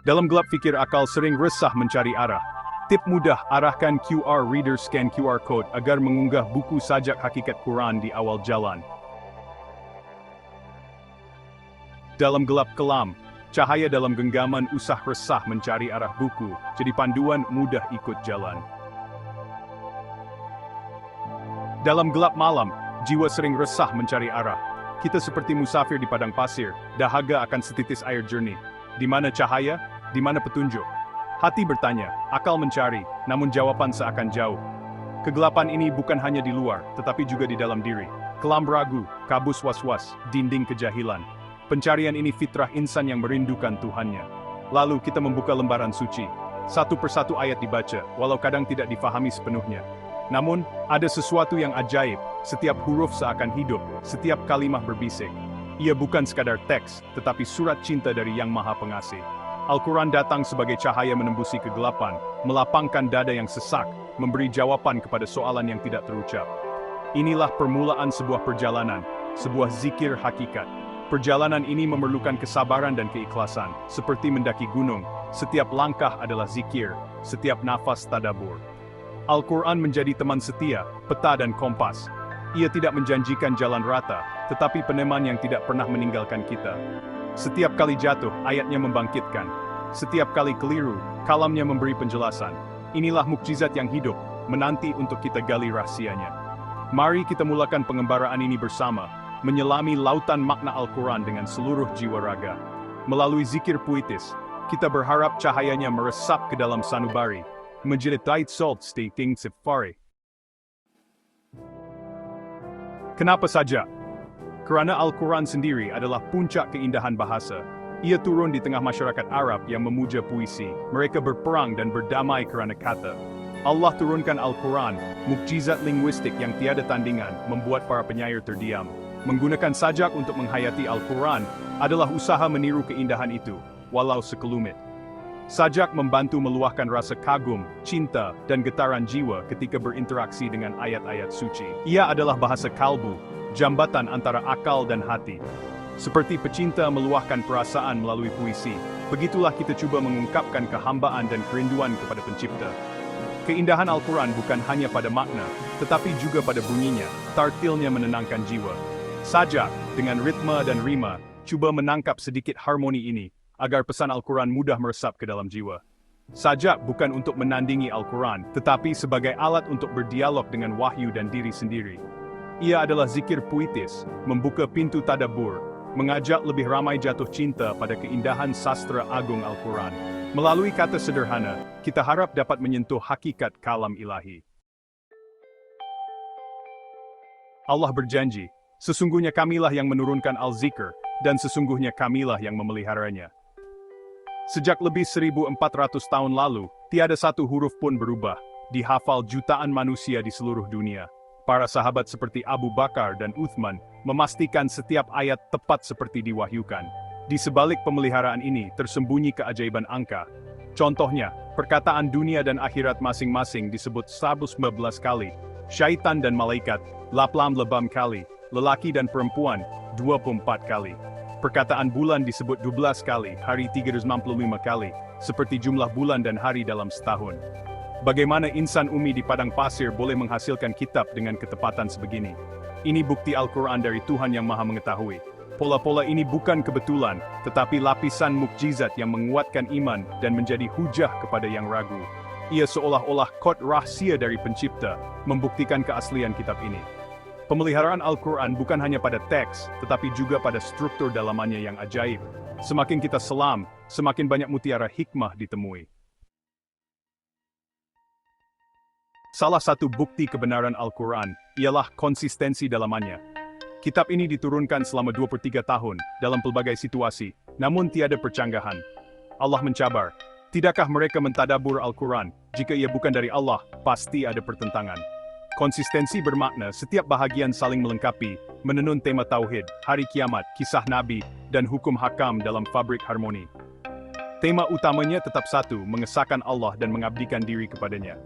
Dalam gelap fikir akal sering resah mencari arah. Tip mudah, arahkan QR reader, scan QR code agar mengunggah buku sajak hakikat Quran di awal jalan. Dalam gelap kelam, cahaya dalam genggaman usah resah mencari arah buku, jadi panduan mudah ikut jalan. Dalam gelap malam, jiwa sering resah mencari arah. Kita seperti musafir di padang pasir, dahaga akan setitis air jernih. Di mana cahaya? Di mana petunjuk? Hati bertanya, akal mencari, namun jawaban seakan jauh. Kegelapan ini bukan hanya di luar, tetapi juga di dalam diri. Kelam ragu, kabus was-was, dinding kejahilan. Pencarian ini fitrah insan yang merindukan Tuhannya. Lalu kita membuka lembaran suci. Satu persatu ayat dibaca, walau kadang tidak difahami sepenuhnya. Namun, ada sesuatu yang ajaib, setiap huruf seakan hidup, setiap kalimah berbisik. Ia bukan sekadar teks, tetapi surat cinta dari Yang Maha Pengasih. Al-Quran datang sebagai cahaya menembusi kegelapan, melapangkan dada yang sesak, memberi jawaban kepada soalan yang tidak terucap. Inilah permulaan sebuah perjalanan, sebuah zikir hakikat. Perjalanan ini memerlukan kesabaran dan keikhlasan, seperti mendaki gunung. Setiap langkah adalah zikir, setiap nafas tadabur. Al-Quran menjadi teman setia, peta dan kompas. Ia tidak menjanjikan jalan rata, tetapi peneman yang tidak pernah meninggalkan kita. Setiap kali jatuh, ayatnya membangkitkan. Setiap kali keliru, kalamnya memberi penjelasan. Inilah mukjizat yang hidup, menanti untuk kita gali rahasianya. Mari kita mulakan pengembaraan ini bersama, menyelami lautan makna Al-Quran dengan seluruh jiwa raga. Melalui zikir puitis, kita berharap cahayanya meresap ke dalam sanubari, menjadi tight salt stating safari. Kenapa saja? Kerana Al-Quran sendiri adalah puncak keindahan bahasa. Ia turun di tengah masyarakat Arab yang memuja puisi. Mereka berperang dan berdamai kerana kata. Allah turunkan Al-Quran, mukjizat linguistik yang tiada tandingan, membuat para penyair terdiam. Menggunakan sajak untuk menghayati Al-Quran adalah usaha meniru keindahan itu, walau sekelumit. Sajak membantu meluahkan rasa kagum, cinta, dan getaran jiwa ketika berinteraksi dengan ayat-ayat suci. Ia adalah bahasa kalbu, jambatan antara akal dan hati. Seperti pecinta meluahkan perasaan melalui puisi, begitulah kita cuba mengungkapkan kehambaan dan kerinduan kepada pencipta. Keindahan Al-Quran bukan hanya pada makna, tetapi juga pada bunyinya, tartilnya menenangkan jiwa. Sajak, dengan ritme dan rima, cuba menangkap sedikit harmoni ini, agar pesan Al-Quran mudah meresap ke dalam jiwa. Sajak bukan untuk menandingi Al-Quran, tetapi sebagai alat untuk berdialog dengan wahyu dan diri sendiri. Ia adalah zikir puitis, membuka pintu tadabbur, mengajak lebih ramai jatuh cinta pada keindahan sastra agung Al-Quran. Melalui kata sederhana, kita harap dapat menyentuh hakikat kalam ilahi. Allah berjanji, sesungguhnya kamilah yang menurunkan Al-Zikr, dan sesungguhnya kamilah yang memeliharanya. Sejak lebih 1400 tahun lalu, tiada satu huruf pun berubah, dihafal jutaan manusia di seluruh dunia. Para sahabat seperti Abu Bakar dan Uthman memastikan setiap ayat tepat seperti diwahyukan. Di sebalik pemeliharaan ini tersembunyi keajaiban angka. Contohnya, perkataan dunia dan akhirat masing-masing disebut 115 kali, syaitan dan malaikat, laplam lebam kali, lelaki dan perempuan, 24 kali. Perkataan bulan disebut 12 kali, hari 365 kali, seperti jumlah bulan dan hari dalam setahun. Bagaimana insan umi di padang pasir boleh menghasilkan kitab dengan ketepatan sebegini? Ini bukti Al-Quran dari Tuhan yang Maha Mengetahui. Pola-pola ini bukan kebetulan, tetapi lapisan mukjizat yang menguatkan iman dan menjadi hujah kepada yang ragu. Ia seolah-olah kod rahasia dari pencipta, membuktikan keaslian kitab ini. Pemeliharaan Al-Quran bukan hanya pada teks, tetapi juga pada struktur dalamannya yang ajaib. Semakin kita selam, semakin banyak mutiara hikmah ditemui. Salah satu bukti kebenaran Al-Quran ialah konsistensi dalamannya. Kitab ini diturunkan selama 23 tahun dalam pelbagai situasi, namun tiada percanggahan. Allah mencabar, tidakkah mereka mentadabur Al-Quran? Jika ia bukan dari Allah, pasti ada pertentangan. Konsistensi bermakna setiap bahagian saling melengkapi, menenun tema tauhid, hari kiamat, kisah nabi, dan hukum hakam dalam fabrik harmoni. Tema utamanya tetap satu, mengesahkan Allah dan mengabdikan diri kepadanya.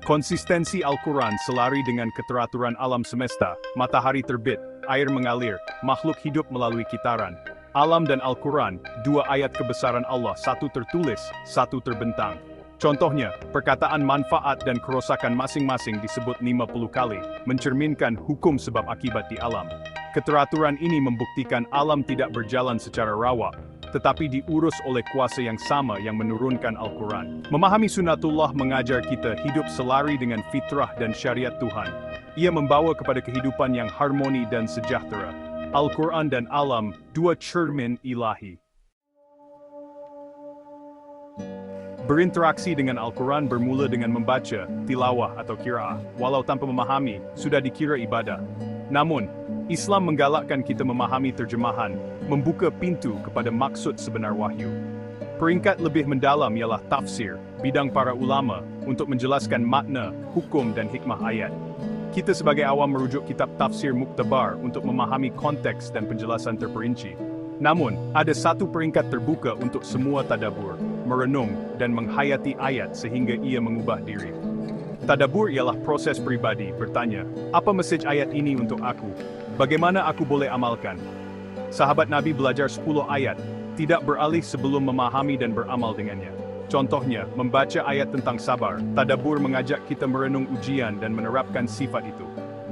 Konsistensi Al-Quran selari dengan keteraturan alam semesta, matahari terbit, air mengalir, makhluk hidup melalui kitaran. Alam dan Al-Quran, dua ayat kebesaran Allah, satu tertulis, satu terbentang. Contohnya, perkataan manfaat dan kerusakan masing-masing disebut 50 kali, mencerminkan hukum sebab akibat di alam. Keteraturan ini membuktikan alam tidak berjalan secara rawa, tetapi diurus oleh kuasa yang sama yang menurunkan Al-Quran. Memahami sunatullah mengajar kita hidup selari dengan fitrah dan syariat Tuhan. Ia membawa kepada kehidupan yang harmoni dan sejahtera. Al-Quran dan alam, dua cermin ilahi. Berinteraksi dengan Al-Quran bermula dengan membaca, tilawah atau qiraah, walau tanpa memahami, sudah dikira ibadah. Namun, Islam menggalakkan kita memahami terjemahan, membuka pintu kepada maksud sebenar wahyu. Peringkat lebih mendalam ialah tafsir, bidang para ulama, untuk menjelaskan makna, hukum dan hikmah ayat. Kita sebagai awam merujuk kitab tafsir Muktabar untuk memahami konteks dan penjelasan terperinci. Namun, ada satu peringkat terbuka untuk semua tadabbur, merenung, dan menghayati ayat sehingga ia mengubah diri. Tadabbur ialah proses pribadi, bertanya, apa mesej ayat ini untuk aku? Bagaimana aku boleh amalkan? Sahabat Nabi belajar 10 ayat, tidak beralih sebelum memahami dan beramal dengannya. Contohnya, membaca ayat tentang sabar, tadabbur mengajak kita merenung ujian dan menerapkan sifat itu.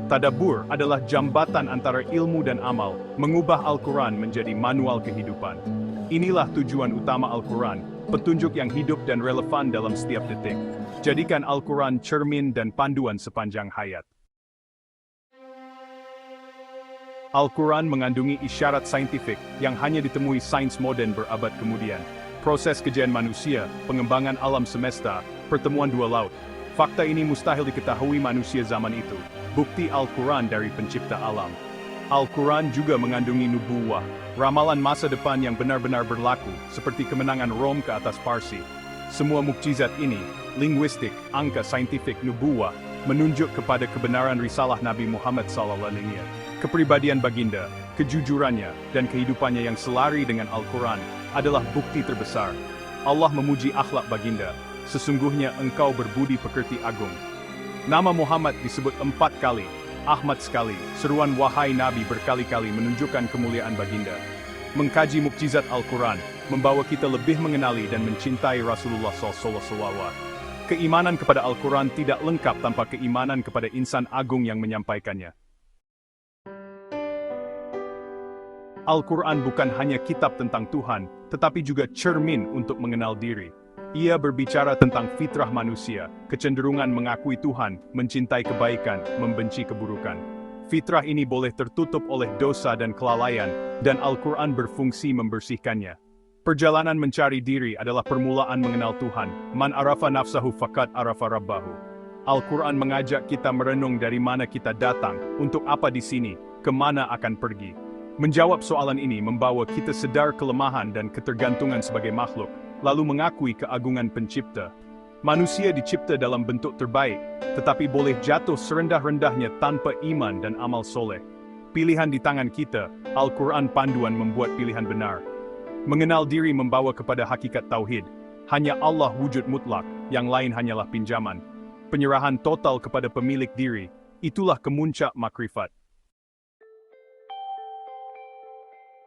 Tadabbur adalah jambatan antara ilmu dan amal, mengubah Al-Quran menjadi manual kehidupan. Inilah tujuan utama Al-Quran, petunjuk yang hidup dan relevan dalam setiap detik. Jadikan Al-Quran cermin dan panduan sepanjang hayat. Al-Quran mengandungi isyarat saintifik yang hanya ditemui sains modern berabad kemudian. Proses kejayaan manusia, pengembangan alam semesta, pertemuan dua laut. Fakta ini mustahil diketahui manusia zaman itu. Bukti Al-Quran dari pencipta alam. Al-Quran juga mengandungi nubuwah, ramalan masa depan yang benar-benar berlaku, seperti kemenangan Rom ke atas Parsi. Semua mukjizat ini, linguistik, angka saintifik, nubuwah, menunjuk kepada kebenaran risalah Nabi Muhammad SAW. Kepribadian baginda, kejujurannya, dan kehidupannya yang selari dengan Al-Quran adalah bukti terbesar. Allah memuji akhlak baginda, sesungguhnya engkau berbudi pekerti agung. Nama Muhammad disebut 4 kali, Ahmad sekali, seruan wahai Nabi berkali-kali menunjukkan kemuliaan baginda. Mengkaji mukjizat Al-Quran, membawa kita lebih mengenali dan mencintai Rasulullah SAW. Keimanan kepada Al-Quran tidak lengkap tanpa keimanan kepada insan agung yang menyampaikannya. Al-Quran bukan hanya kitab tentang Tuhan, tetapi juga cermin untuk mengenal diri. Ia berbicara tentang fitrah manusia, kecenderungan mengakui Tuhan, mencintai kebaikan, membenci keburukan. Fitrah ini boleh tertutup oleh dosa dan kelalaian, dan Al-Quran berfungsi membersihkannya. Perjalanan mencari diri adalah permulaan mengenal Tuhan. Man arafa nafsahu faqad arafa rabbahu. Al-Quran mengajak kita merenung dari mana kita datang, untuk apa di sini, kemana akan pergi. Menjawab soalan ini membawa kita sadar kelemahan dan ketergantungan sebagai makhluk, lalu mengakui keagungan pencipta. Manusia dicipta dalam bentuk terbaik, tetapi boleh jatuh serendah-rendahnya tanpa iman dan amal soleh. Pilihan di tangan kita, Al-Quran panduan membuat pilihan benar. Mengenal diri membawa kepada hakikat tauhid. Hanya Allah wujud mutlak, yang lain hanyalah pinjaman. Penyerahan total kepada pemilik diri, itulah kemuncak makrifat.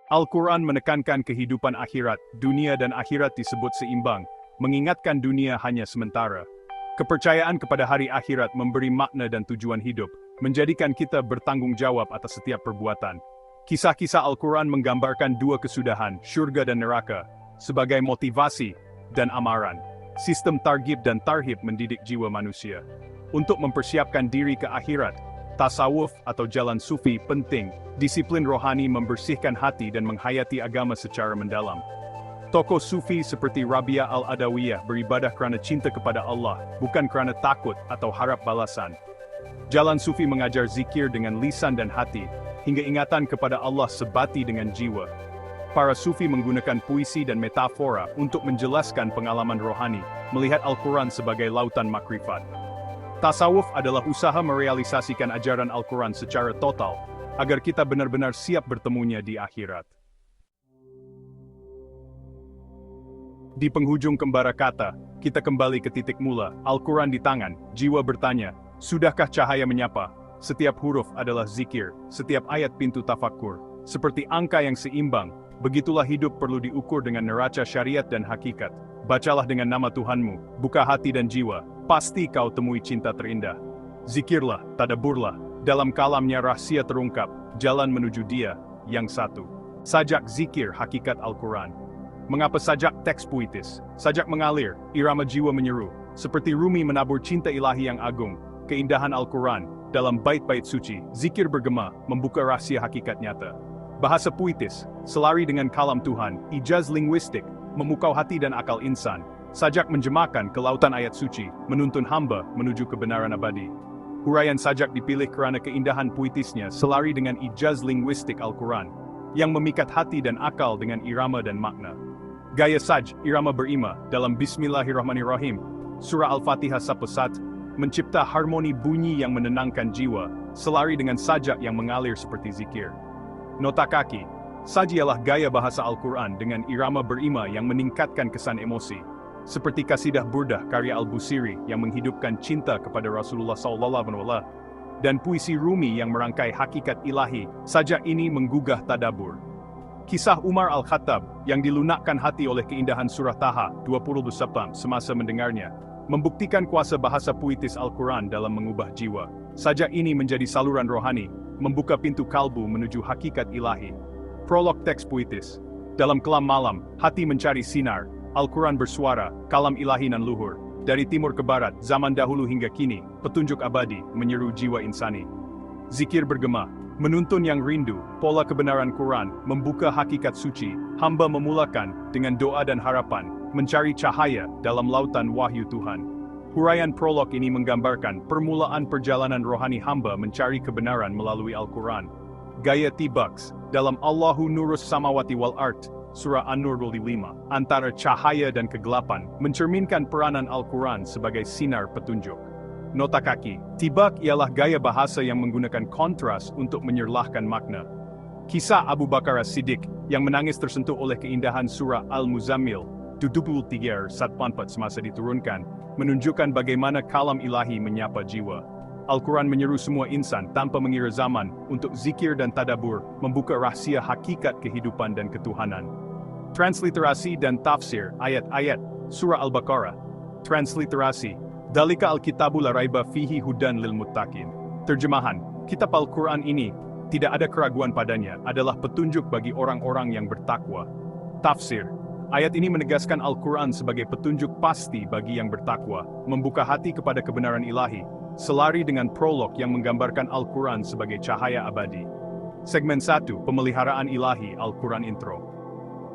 Al-Quran menekankan kehidupan akhirat, dunia dan akhirat disebut seimbang, mengingatkan dunia hanya sementara. Kepercayaan kepada hari akhirat memberi makna dan tujuan hidup, menjadikan kita bertanggung jawab atas setiap perbuatan. Kisah-kisah Al-Quran menggambarkan dua kesudahan, syurga dan neraka, sebagai motivasi dan amaran. Sistem targhib dan tarhib mendidik jiwa manusia. Untuk mempersiapkan diri ke akhirat, tasawuf atau jalan sufi penting. Disiplin rohani membersihkan hati dan menghayati agama secara mendalam. Tokoh sufi seperti Rabi'ah al-Adawiyah beribadah kerana cinta kepada Allah, bukan kerana takut atau harap balasan. Jalan sufi mengajar zikir dengan lisan dan hati, hingga ingatan kepada Allah sebati dengan jiwa. Para sufi menggunakan puisi dan metafora untuk menjelaskan pengalaman rohani, melihat Al-Quran sebagai lautan makrifat. Tasawuf adalah usaha merealisasikan ajaran Al-Quran secara total, agar kita benar-benar siap bertemunya di akhirat. Di penghujung kembara kata, kita kembali ke titik mula, Al-Quran di tangan, jiwa bertanya, sudahkah cahaya menyapa? Setiap huruf adalah zikir, setiap ayat pintu tafakkur. Seperti angka yang seimbang, Begitulah hidup perlu diukur dengan neraca syariat dan hakikat. Bacalah dengan nama Tuhanmu, buka hati dan jiwa, pasti kau temui cinta terindah. Zikirlah, tadaburlah, dalam kalamnya rahasia terungkap, jalan menuju Dia yang satu. Sajak zikir hakikat Al-Quran. Mengapa sajak teks puitis? Sajak mengalir, irama jiwa menyeru, seperti Rumi menabur cinta ilahi yang agung, keindahan Al-Quran, dalam bait-bait suci, zikir bergema, membuka rahasia hakikat nyata. Bahasa puitis, selari dengan kalam Tuhan, ijaz linguistik, memukau hati dan akal insan, sajak menjemakan ke lautan ayat suci, menuntun hamba menuju kebenaran abadi. Huraian sajak dipilih kerana keindahan puitisnya selari dengan ijaz linguistik Al-Quran, yang memikat hati dan akal dengan irama dan makna. Gaya saj, irama berima, dalam Bismillahirrahmanirrahim, Surah Al-Fatihah 1, mencipta harmoni bunyi yang menenangkan jiwa, selari dengan sajak yang mengalir seperti zikir. Nota kaki, saj ialah gaya bahasa Al-Quran dengan irama berima yang meningkatkan kesan emosi, seperti kasidah Burdah karya Al-Busiri yang menghidupkan cinta kepada Rasulullah SAW, dan puisi Rumi yang merangkai hakikat ilahi. Sajak ini menggugah tadabur. Kisah Umar Al-Khattab yang dilunakkan hati oleh keindahan surah Taha 20 semasa mendengarnya, membuktikan kuasa bahasa puitis Al-Quran dalam mengubah jiwa. Sajak ini menjadi saluran rohani, membuka pintu kalbu menuju hakikat ilahi. Prolog teks puitis. Dalam kelam malam, hati mencari sinar, Al-Quran bersuara, kalam ilahi nan luhur. Dari timur ke barat, zaman dahulu hingga kini, petunjuk abadi, menyeru jiwa insani. Zikir bergema, menuntun yang rindu, pola kebenaran Quran, membuka hakikat suci, hamba memulakan, dengan doa dan harapan, mencari cahaya dalam lautan wahyu Tuhan. Huraian prolog ini menggambarkan permulaan perjalanan rohani hamba mencari kebenaran melalui Al-Quran. Gaya tibaks, dalam Allahu Nurus Samawati wal Ard, Surah An-Nur 25, antara cahaya dan kegelapan, mencerminkan peranan Al-Quran sebagai sinar petunjuk. Nota kaki, tibak ialah gaya bahasa yang menggunakan kontras untuk menyerlahkan makna. Kisah Abu Bakar As-Siddiq, yang menangis tersentuh oleh keindahan Surah Al-Muzammil, 23 semasa diturunkan, menunjukkan bagaimana kalam ilahi menyapa jiwa. Al-Quran menyeru semua insan tanpa mengira zaman untuk zikir dan tadabur, membuka rahasia hakikat kehidupan dan ketuhanan. Transliterasi dan tafsir ayat-ayat Surah Al-Baqarah. Transliterasi, Dalika al-kitabu la raiba fihi hudan lil muttaqin. Terjemahan, kitab Al-Quran ini, tidak ada keraguan padanya, adalah petunjuk bagi orang-orang yang bertakwa. Tafsir, ayat ini menegaskan Al-Quran sebagai petunjuk pasti bagi yang bertakwa, membuka hati kepada kebenaran ilahi, selari dengan prolog yang menggambarkan Al-Quran sebagai cahaya abadi. Segmen 1, Pemeliharaan Ilahi Al-Quran Intro.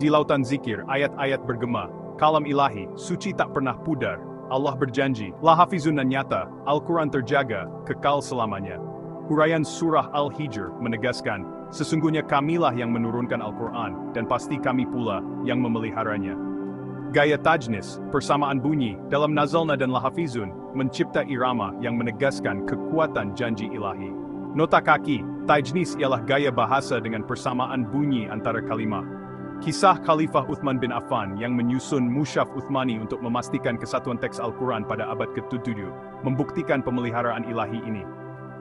Di lautan zikir, ayat-ayat bergema, kalam ilahi, suci tak pernah pudar, Allah berjanji, la hafizun dan nyata, Al-Quran terjaga, kekal selamanya. Huraian Surah Al-Hijr menegaskan, sesungguhnya kamilah yang menurunkan Al-Quran, dan pasti kami pula yang memeliharanya. Gaya tajnis, persamaan bunyi, dalam Nazalna dan Lahafizun, mencipta irama yang menegaskan kekuatan janji ilahi. Nota kaki, tajnis ialah gaya bahasa dengan persamaan bunyi antara kalimah. Kisah Khalifah Uthman bin Affan yang menyusun Mushaf Uthmani untuk memastikan kesatuan teks Al-Quran pada abad ke-7, membuktikan pemeliharaan ilahi ini.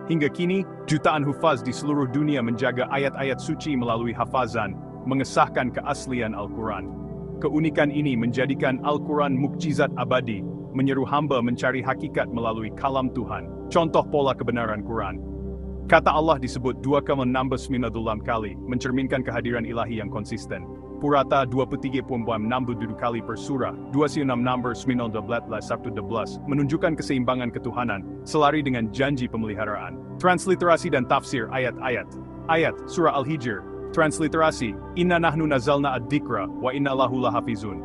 Hingga kini, jutaan hufaz di seluruh dunia menjaga ayat-ayat suci melalui hafazan, mengesahkan keaslian Al-Quran. Keunikan ini menjadikan Al-Quran mukjizat abadi, menyeru hamba mencari hakikat melalui kalam Tuhan. Contoh pola kebenaran Quran. Kata Allah disebut 2,69 kali, mencerminkan kehadiran ilahi yang konsisten. Purata 23.67 kali per surah, 26 menunjukkan keseimbangan ketuhanan, selari dengan janji pemeliharaan. Transliterasi dan tafsir ayat-ayat. Ayat, Surah Al-Hijr. Transliterasi, Inna nahnu nazalna ad-dikra, wa inna lahu lahafizun.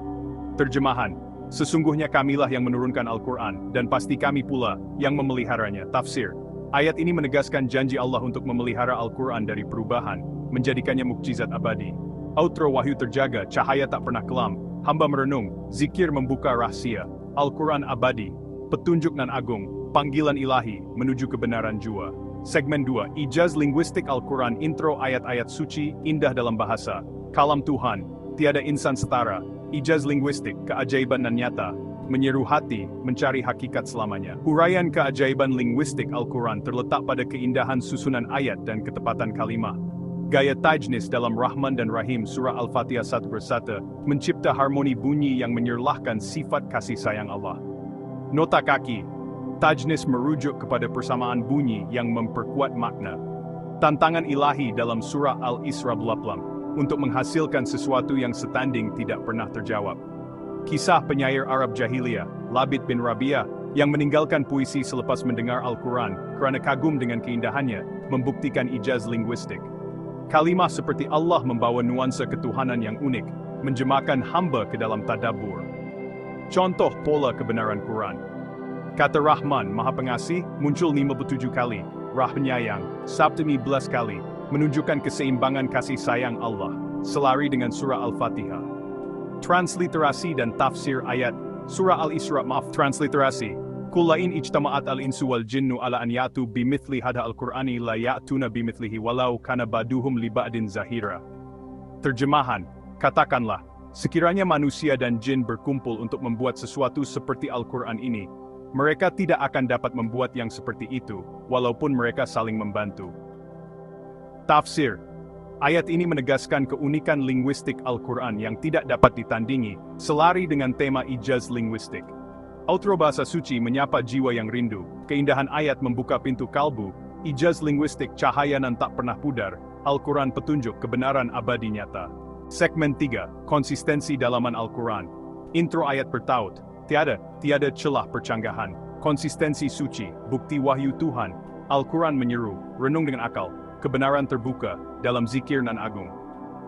Terjemahan, sesungguhnya kamilah yang menurunkan Al-Quran, dan pasti kami pula yang memeliharanya. Tafsir, ayat ini menegaskan janji Allah untuk memelihara Al-Quran dari perubahan, menjadikannya mukjizat abadi. Outro wahyu terjaga, cahaya tak pernah kelam, hamba merenung, zikir membuka rahasia, Al-Quran abadi, petunjuk nan agung, panggilan ilahi, menuju kebenaran jua. Segmen 2, Ijaz Linguistik Al-Quran Intro ayat-ayat suci, indah dalam bahasa, kalam Tuhan, tiada insan setara, Ijaz Linguistik, keajaiban nan nyata, menyeru hati, mencari hakikat selamanya. Huraian keajaiban linguistik Al-Quran terletak pada keindahan susunan ayat dan ketepatan kalimah. Gaya tajnis dalam Rahman dan Rahim surah Al-Fatihah 1 bersatu mencipta harmoni bunyi yang menyerlahkan sifat kasih sayang Allah. Nota kaki, tajnis merujuk kepada persamaan bunyi yang memperkuat makna. Tantangan ilahi dalam surah Al-Isra 20 untuk menghasilkan sesuatu yang setanding tidak pernah terjawab. Kisah penyair Arab Jahiliyah, Labid bin Rabi'ah, yang meninggalkan puisi selepas mendengar Al-Quran karena kagum dengan keindahannya, membuktikan ijaz linguistik. Kalimah seperti Allah membawa nuansa ketuhanan yang unik, menjemakan hamba ke dalam tadabbur. Contoh pola kebenaran Quran. Kata Rahman, Maha Pengasih, muncul 57 kali, Rah Penyayang, 17 kali, menunjukkan keseimbangan kasih sayang Allah, selari dengan surah Al-Fatihah. Transliterasi dan tafsir ayat surah Al-Isra transliterasi. Kullain ijtama'at al-insu wal jinnu ala an ya'tu bimithli hadha al-Qur'ani la ya'tuna bimithlihi walau kana baduhum li ba'din zahira. Terjemahan, katakanlah, sekiranya manusia dan jin berkumpul untuk membuat sesuatu seperti Al-Quran ini, mereka tidak akan dapat membuat yang seperti itu, walaupun mereka saling membantu. Tafsir. Ayat ini menegaskan keunikan linguistik Al-Quran yang tidak dapat ditandingi, selari dengan tema ijaz linguistik. Outro bahasa suci menyapa jiwa yang rindu, keindahan ayat membuka pintu kalbu, ijaz linguistik cahaya nan tak pernah pudar, Al-Quran petunjuk kebenaran abadi nyata. Segmen 3, konsistensi dalaman Al-Quran. Intro ayat bertaut, tiada celah percanggahan, konsistensi suci, bukti wahyu Tuhan, Al-Quran menyeru, renung dengan akal, kebenaran terbuka, dalam zikir nan agung.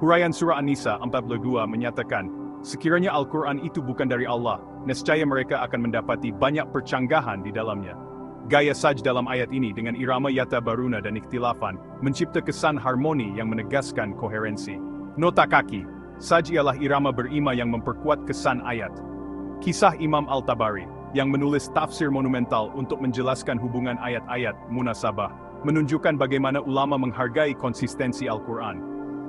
Huraian surah An-Nisa 42 menyatakan, sekiranya Al-Quran itu bukan dari Allah, nescaya mereka akan mendapati banyak percanggahan di dalamnya. Gaya saj dalam ayat ini dengan irama yata baruna dan ikhtilafan, mencipta kesan harmoni yang menegaskan koherensi. Nota kaki, saj ialah irama berima yang memperkuat kesan ayat. Kisah Imam Al-Tabari, yang menulis tafsir monumental untuk menjelaskan hubungan ayat-ayat munasabah, menunjukkan bagaimana ulama menghargai konsistensi Al-Quran.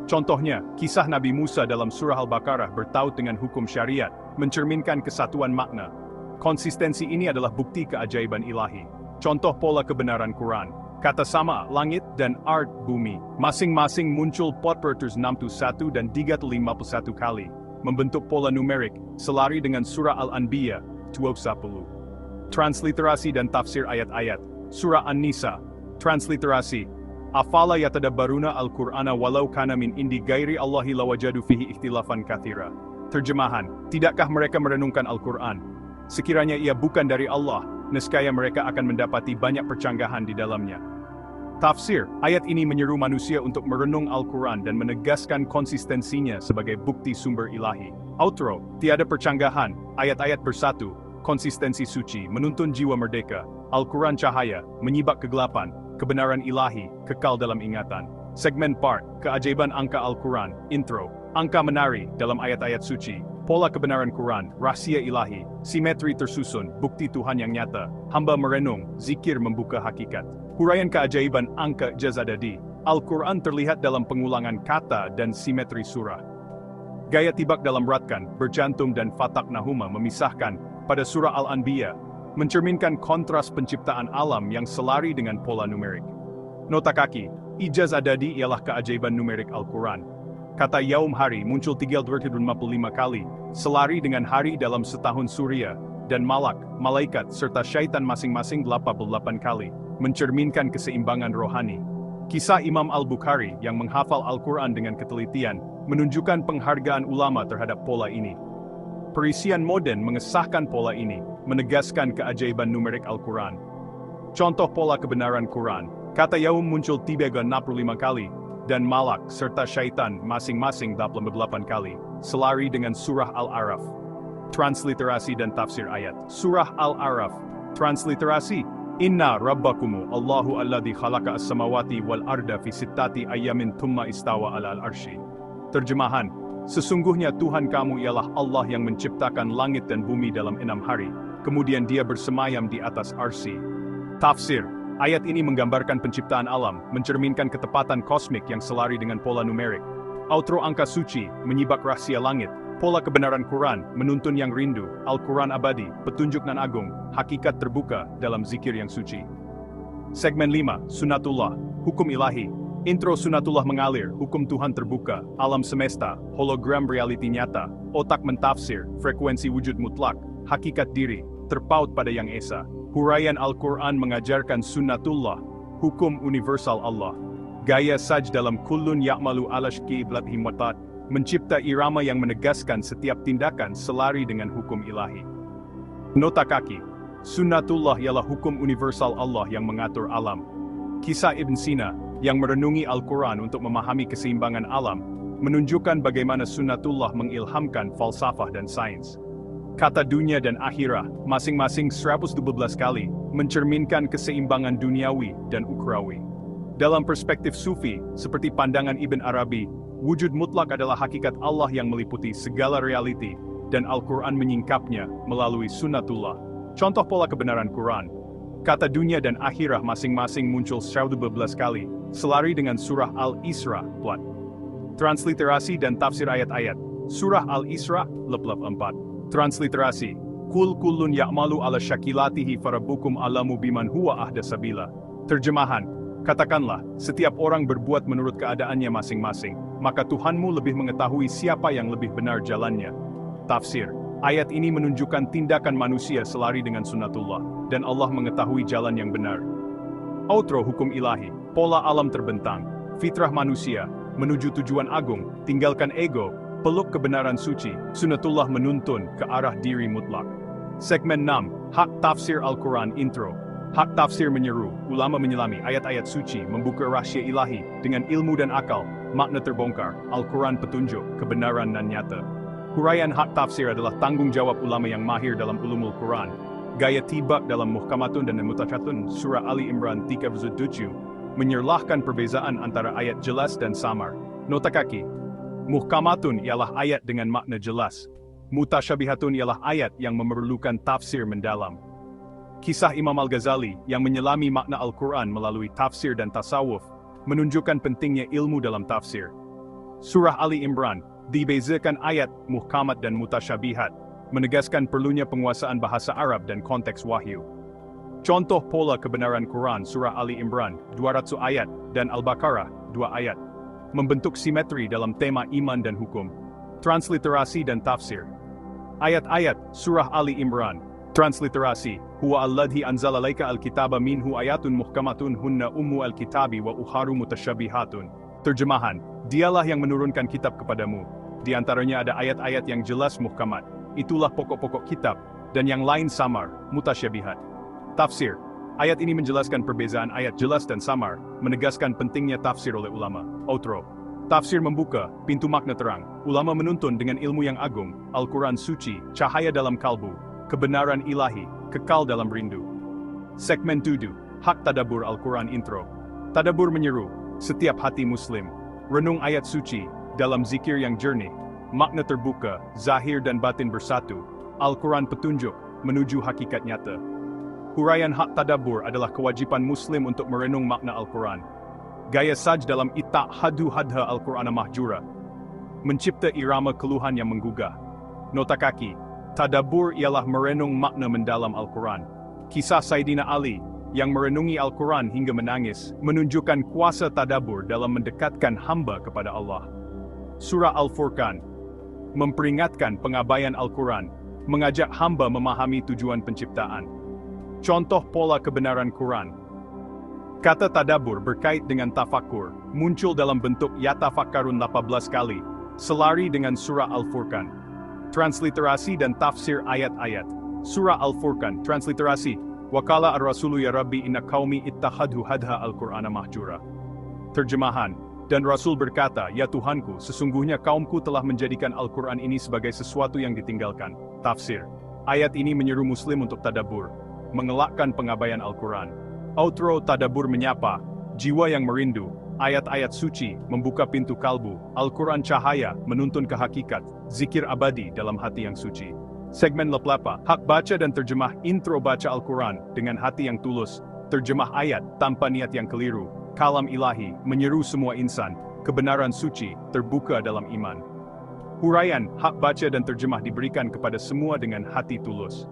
Contohnya, kisah Nabi Musa dalam surah Al-Baqarah bertaut dengan hukum syariat, mencerminkan kesatuan makna. Konsistensi ini adalah bukti keajaiban ilahi. Contoh pola kebenaran Quran. Kata sama, langit, dan art, bumi, masing-masing muncul 461 dan 351 kali, membentuk pola numerik, selari dengan surah Al-Anbiya 20. Transliterasi dan tafsir ayat-ayat. Surah An-Nisa. Transliterasi. Afala yatadabbaruna al-Qur'ana walau kana min indi gairi Allahi lawajadu fihi ikhtilafan katsira. Terjemahan, tidakkah mereka merenungkan Al-Quran? Sekiranya ia bukan dari Allah, nescaya mereka akan mendapati banyak percanggahan di dalamnya. Tafsir, ayat ini menyeru manusia untuk merenung Al-Quran dan menegaskan konsistensinya sebagai bukti sumber ilahi. Outro, tiada percanggahan, ayat-ayat bersatu, konsistensi suci, menuntun jiwa merdeka, Al-Quran cahaya, menyibak kegelapan, kebenaran ilahi, kekal dalam ingatan. Segmen part, keajaiban angka Al-Quran, intro, angka menari dalam ayat-ayat suci, pola kebenaran Quran, rahasia ilahi, simetri tersusun, bukti Tuhan yang nyata, hamba merenung, zikir membuka hakikat. Huraian keajaiban angka jazadadi, Al-Quran terlihat dalam pengulangan kata dan simetri surah. Gaya tibak dalam ratkan, bercantum dan fatak nahuma memisahkan pada surah Al-Anbiya, mencerminkan kontras penciptaan alam yang selari dengan pola numerik. Nota kaki, ijaz adadi ialah keajaiban numerik Al-Quran. Kata yaum hari muncul 355 kali, selari dengan hari dalam setahun surya, dan malak, malaikat, serta syaitan masing-masing 88 kali, mencerminkan keseimbangan rohani. Kisah Imam Al-Bukhari yang menghafal Al-Quran dengan ketelitian, menunjukkan penghargaan ulama terhadap pola ini. Perisian modern mengesahkan pola ini, menegaskan keajaiban numerik Al-Quran. Contoh pola kebenaran Quran, kata yaum muncul 365 kali, dan malak serta syaitan masing-masing 88 kali, selari dengan surah Al-Araf. Transliterasi dan tafsir ayat. Surah Al-Araf. Transliterasi. Inna rabbakumu Allahu alladhi khalaqa as-samawati wal arda fi sittati ayamin thumma istawa ala al-arshi. Terjemahan, sesungguhnya Tuhan kamu ialah Allah yang menciptakan langit dan bumi dalam 6 hari, kemudian dia bersemayam di atas arsy. Tafsir, ayat ini menggambarkan penciptaan alam, mencerminkan ketepatan kosmik yang selari dengan pola numerik. Outro angka suci, menyibak rahasia langit, pola kebenaran Quran, menuntun yang rindu, Al-Quran abadi, petunjuk nan agung, hakikat terbuka dalam zikir yang suci. Segmen 5, Sunnatullah, hukum ilahi. Intro Sunnatullah mengalir, hukum Tuhan terbuka, alam semesta, hologram realiti nyata, otak mentafsir, frekuensi wujud mutlak, hakikat diri, terpaut pada Yang Esa. Huraian Al-Quran mengajarkan Sunnatullah, hukum universal Allah. Gaya Saj dalam Kullun Ya'malu Alashki Bladhimatat, mencipta irama yang menegaskan setiap tindakan selari dengan hukum ilahi. Nota kaki, Sunnatullah ialah hukum universal Allah yang mengatur alam. Kisah Ibn Sina, yang merenungi Al-Quran untuk memahami keseimbangan alam, menunjukkan bagaimana Sunnatullah mengilhamkan falsafah dan sains. Kata dunia dan akhirah, masing-masing 112 kali, mencerminkan keseimbangan duniawi dan ukhrawi. Dalam perspektif Sufi, seperti pandangan Ibn Arabi, wujud mutlak adalah hakikat Allah yang meliputi segala realiti, dan Al-Quran menyingkapnya melalui Sunnatullah. Contoh pola kebenaran Quran. Kata dunia dan akhirah masing-masing muncul 112 kali, selari dengan surah Al-Isra, plat. Transliterasi dan tafsir ayat-ayat. Surah Al-Isra, lep-lep 4. Transliterasi. Kul kullun ya'malu ala syakilatihi farabbukum alamu biman huwa ahda sabila. Terjemahan. Katakanlah, setiap orang berbuat menurut keadaannya masing-masing, maka Tuhanmu lebih mengetahui siapa yang lebih benar jalannya. Tafsir. Ayat ini menunjukkan tindakan manusia selari dengan Sunnatullah, dan Allah mengetahui jalan yang benar. Outro hukum ilahi, pola alam terbentang, fitrah manusia, menuju tujuan agung, tinggalkan ego, peluk kebenaran suci, Sunnatullah menuntun ke arah diri mutlak. Segmen 6, Hak Tafsir Al-Quran Intro. Hak tafsir menyeru, ulama menyelami ayat-ayat suci, membuka rahasia ilahi, dengan ilmu dan akal, makna terbongkar, Al-Quran petunjuk, kebenaran dan nyata. Huraian hak tafsir adalah tanggung jawab ulama yang mahir dalam ulumul Quran. Gaya tibak dalam Muhkamatun dan Mutasyabihatun surah Ali Imran 37 menyerlahkan perbezaan antara ayat jelas dan samar. Nota kaki. Muhkamatun ialah ayat dengan makna jelas. Mutasyabihatun ialah ayat yang memerlukan tafsir mendalam. Kisah Imam Al-Ghazali yang menyelami makna Al-Quran melalui tafsir dan tasawuf menunjukkan pentingnya ilmu dalam tafsir. Surah Ali Imran dibezakan ayat, muhkamat dan mutasyabihat, menegaskan perlunya penguasaan bahasa Arab dan konteks wahyu. Contoh pola kebenaran Quran surah Ali Imran, 200 ayat, dan Al-Baqarah, 2 ayat, membentuk simetri dalam tema iman dan hukum. Transliterasi dan tafsir. Ayat-ayat surah Ali Imran. Transliterasi, Huwa alladhi anzala alaika al-kitaba minhu ayatun muhkamatun hunna ummu al-kitabi wa ukharu mutasyabihatun. Terjemahan, dialah yang menurunkan kitab kepadamu. Di antaranya ada ayat-ayat yang jelas muhkamat, itulah pokok-pokok kitab, dan yang lain samar, mutasyabihat. Tafsir, ayat ini menjelaskan perbezaan ayat jelas dan samar, menegaskan pentingnya tafsir oleh ulama. Outro, tafsir membuka pintu makna terang, ulama menuntun dengan ilmu yang agung, Al-Quran suci, cahaya dalam kalbu, kebenaran ilahi, kekal dalam rindu. Segmen 7, Hak Tadabur Al-Quran Intro. Tadabur menyeru, setiap hati muslim, renung ayat suci, dalam zikir yang jernih, makna terbuka, zahir dan batin bersatu, Al-Quran petunjuk, menuju hakikat nyata. Huraian hak tadabbur adalah kewajiban muslim untuk merenung makna Al-Quran. Gaya Saj dalam Ittahadu Hadha Al-Quran Mahjura, mencipta irama keluhan yang menggugah. Nota kaki, tadabbur ialah merenung makna mendalam Al-Quran. Kisah Sayyidina Ali, yang merenungi Al-Quran hingga menangis, menunjukkan kuasa tadabbur dalam mendekatkan hamba kepada Allah. Surah Al-Furqan memperingatkan pengabaian Al-Quran, mengajak hamba memahami tujuan penciptaan. Contoh pola kebenaran Quran. Kata tadabbur berkait dengan tafakur, muncul dalam bentuk yatafakkarun 18 kali, selari dengan surah Al-Furqan. Transliterasi dan tafsir ayat-ayat. Surah Al-Furqan, transliterasi, Wakala ar-Rasulu ya Rabbi inna qaumi ittahadhu hadha Al-Qur'ana mahjura. Terjemahan, dan Rasul berkata, ya Tuhanku, sesungguhnya kaumku telah menjadikan Al-Quran ini sebagai sesuatu yang ditinggalkan. Tafsir, ayat ini menyeru muslim untuk tadabbur, mengelakkan pengabaian Al-Quran. Outro tadabbur menyapa, jiwa yang merindu, ayat-ayat suci, membuka pintu kalbu, Al-Quran cahaya, menuntun ke hakikat, zikir abadi dalam hati yang suci. Segmen leplapa, hak baca dan terjemah intro baca Al-Quran, dengan hati yang tulus, terjemah ayat, tanpa niat yang keliru, kalam ilahi, menyeru semua insan, kebenaran suci, terbuka dalam iman. Huraian, hak baca dan terjemah diberikan kepada semua dengan hati tulus.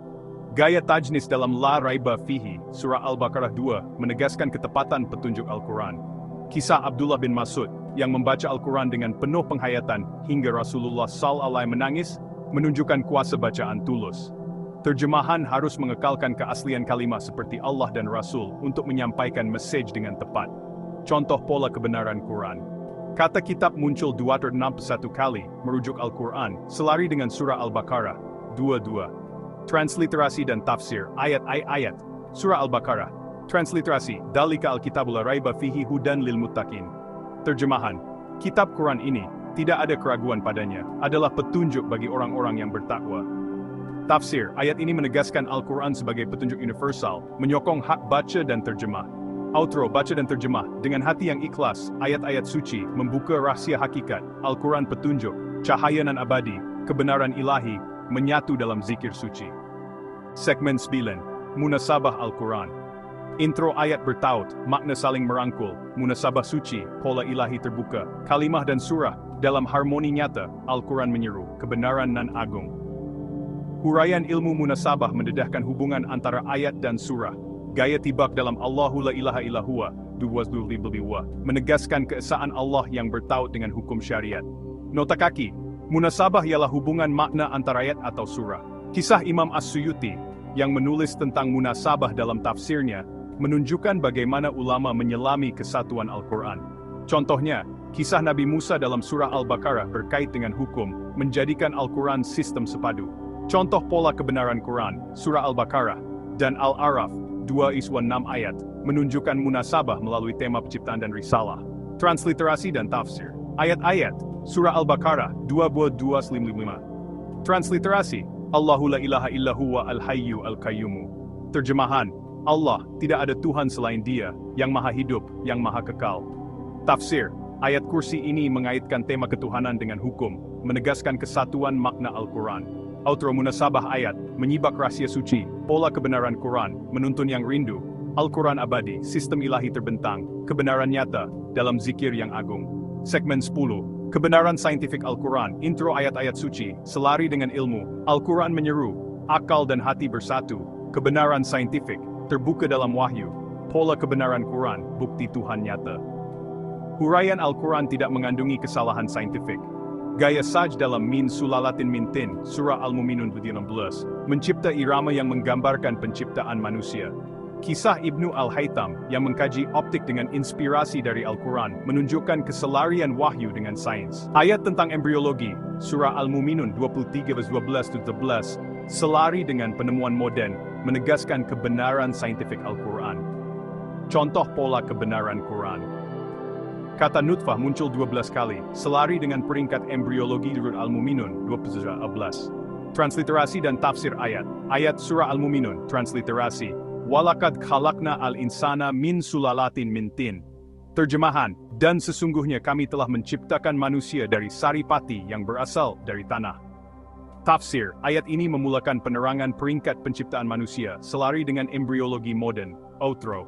Gaya tajnis dalam La Raiba Fihi, surah Al-Baqarah 2, menegaskan ketepatan petunjuk Al-Quran. Kisah Abdullah bin Mas'ud yang membaca Al-Quran dengan penuh penghayatan hingga Rasulullah SAW menangis, menunjukkan kuasa bacaan tulus. Terjemahan harus mengekalkan keaslian kalimat seperti Allah dan Rasul untuk menyampaikan mesej dengan tepat. Contoh pola kebenaran Quran. Kata kitab muncul 261 kali, merujuk Al-Quran, selari dengan surah Al-Baqarah, 22. Transliterasi dan tafsir, ayat-ayat, surah Al-Baqarah. Transliterasi, Dalika Al-Kitabul la Raiba Fihi Hudan Lil Muttaqin. Terjemahan, kitab Quran ini, tidak ada keraguan padanya, adalah petunjuk bagi orang-orang yang bertakwa. Tafsir, ayat ini menegaskan Al-Quran sebagai petunjuk universal, menyokong hak baca dan terjemah. Outro, baca dan terjemah, dengan hati yang ikhlas, ayat-ayat suci, membuka rahasia hakikat, Al-Quran petunjuk, cahaya nan abadi, kebenaran ilahi, menyatu dalam zikir suci. Segmen 9, Munasabah Al-Quran. Intro ayat bertaut, makna saling merangkul, munasabah suci, pola ilahi terbuka, kalimah dan surah, dalam harmoni nyata, Al-Quran menyeru, kebenaran nan agung. Huraian ilmu munasabah mendedahkan hubungan antara ayat dan surah. Gaya tibak dalam Allahu la ilaha illa huwa, menegaskan keesaan Allah yang bertaut dengan hukum syariat. Nota kaki, munasabah ialah hubungan makna antara ayat atau surah. Kisah Imam As-Suyuti, yang menulis tentang munasabah dalam tafsirnya, menunjukkan bagaimana ulama menyelami kesatuan Al-Quran. Contohnya, kisah Nabi Musa dalam surah Al-Baqarah berkait dengan hukum, menjadikan Al-Quran sistem sepadu. Contoh pola kebenaran Quran, surah Al-Baqarah, dan Al-A'raf, 2:6 ayat, menunjukkan munasabah melalui tema penciptaan dan risalah. Transliterasi dan tafsir. Ayat-ayat, surah Al-Baqarah, 2:255. Transliterasi, Allahu la ilaha illa huwa al-hayyu al-qayyumu. Terjemahan, Allah, tidak ada Tuhan selain Dia, yang maha hidup, yang maha kekal. Tafsir, ayat kursi ini mengaitkan tema ketuhanan dengan hukum, menegaskan kesatuan makna Al-Quran. Outro munasabah ayat, menyibak rahasia suci, pola kebenaran Quran, menuntun yang rindu, Al-Quran abadi, sistem ilahi terbentang, kebenaran nyata, dalam zikir yang agung. Segmen 10, kebenaran saintifik Al-Quran, intro ayat-ayat suci, selari dengan ilmu, Al-Quran menyeru, akal dan hati bersatu, kebenaran saintifik, terbuka dalam wahyu, pola kebenaran Quran, bukti Tuhan nyata. Huraian Al-Quran tidak mengandungi kesalahan saintifik. Gaya saj dalam min sulalatin min tin, surah Al-Muminun 16, mencipta irama yang menggambarkan penciptaan manusia. Kisah Ibnu Al-Haytham yang mengkaji optik dengan inspirasi dari Al-Quran menunjukkan keselarian wahyu dengan sains. Ayat tentang embriologi, surah Al-Muminun 23:12-17, selari dengan penemuan modern, menegaskan kebenaran saintifik Al-Quran. Contoh pola kebenaran Quran. Kata nutfah muncul 12 kali, selari dengan peringkat embriologi di Al-Muminun 12. Transliterasi dan tafsir ayat. Ayat surah Al-Muminun, transliterasi, walakad khalaqna al-insana min sulalatin min tin. Terjemahan, dan sesungguhnya kami telah menciptakan manusia dari saripati yang berasal dari tanah. Tafsir, ayat ini memulakan penerangan peringkat penciptaan manusia, selari dengan embriologi modern. Outro,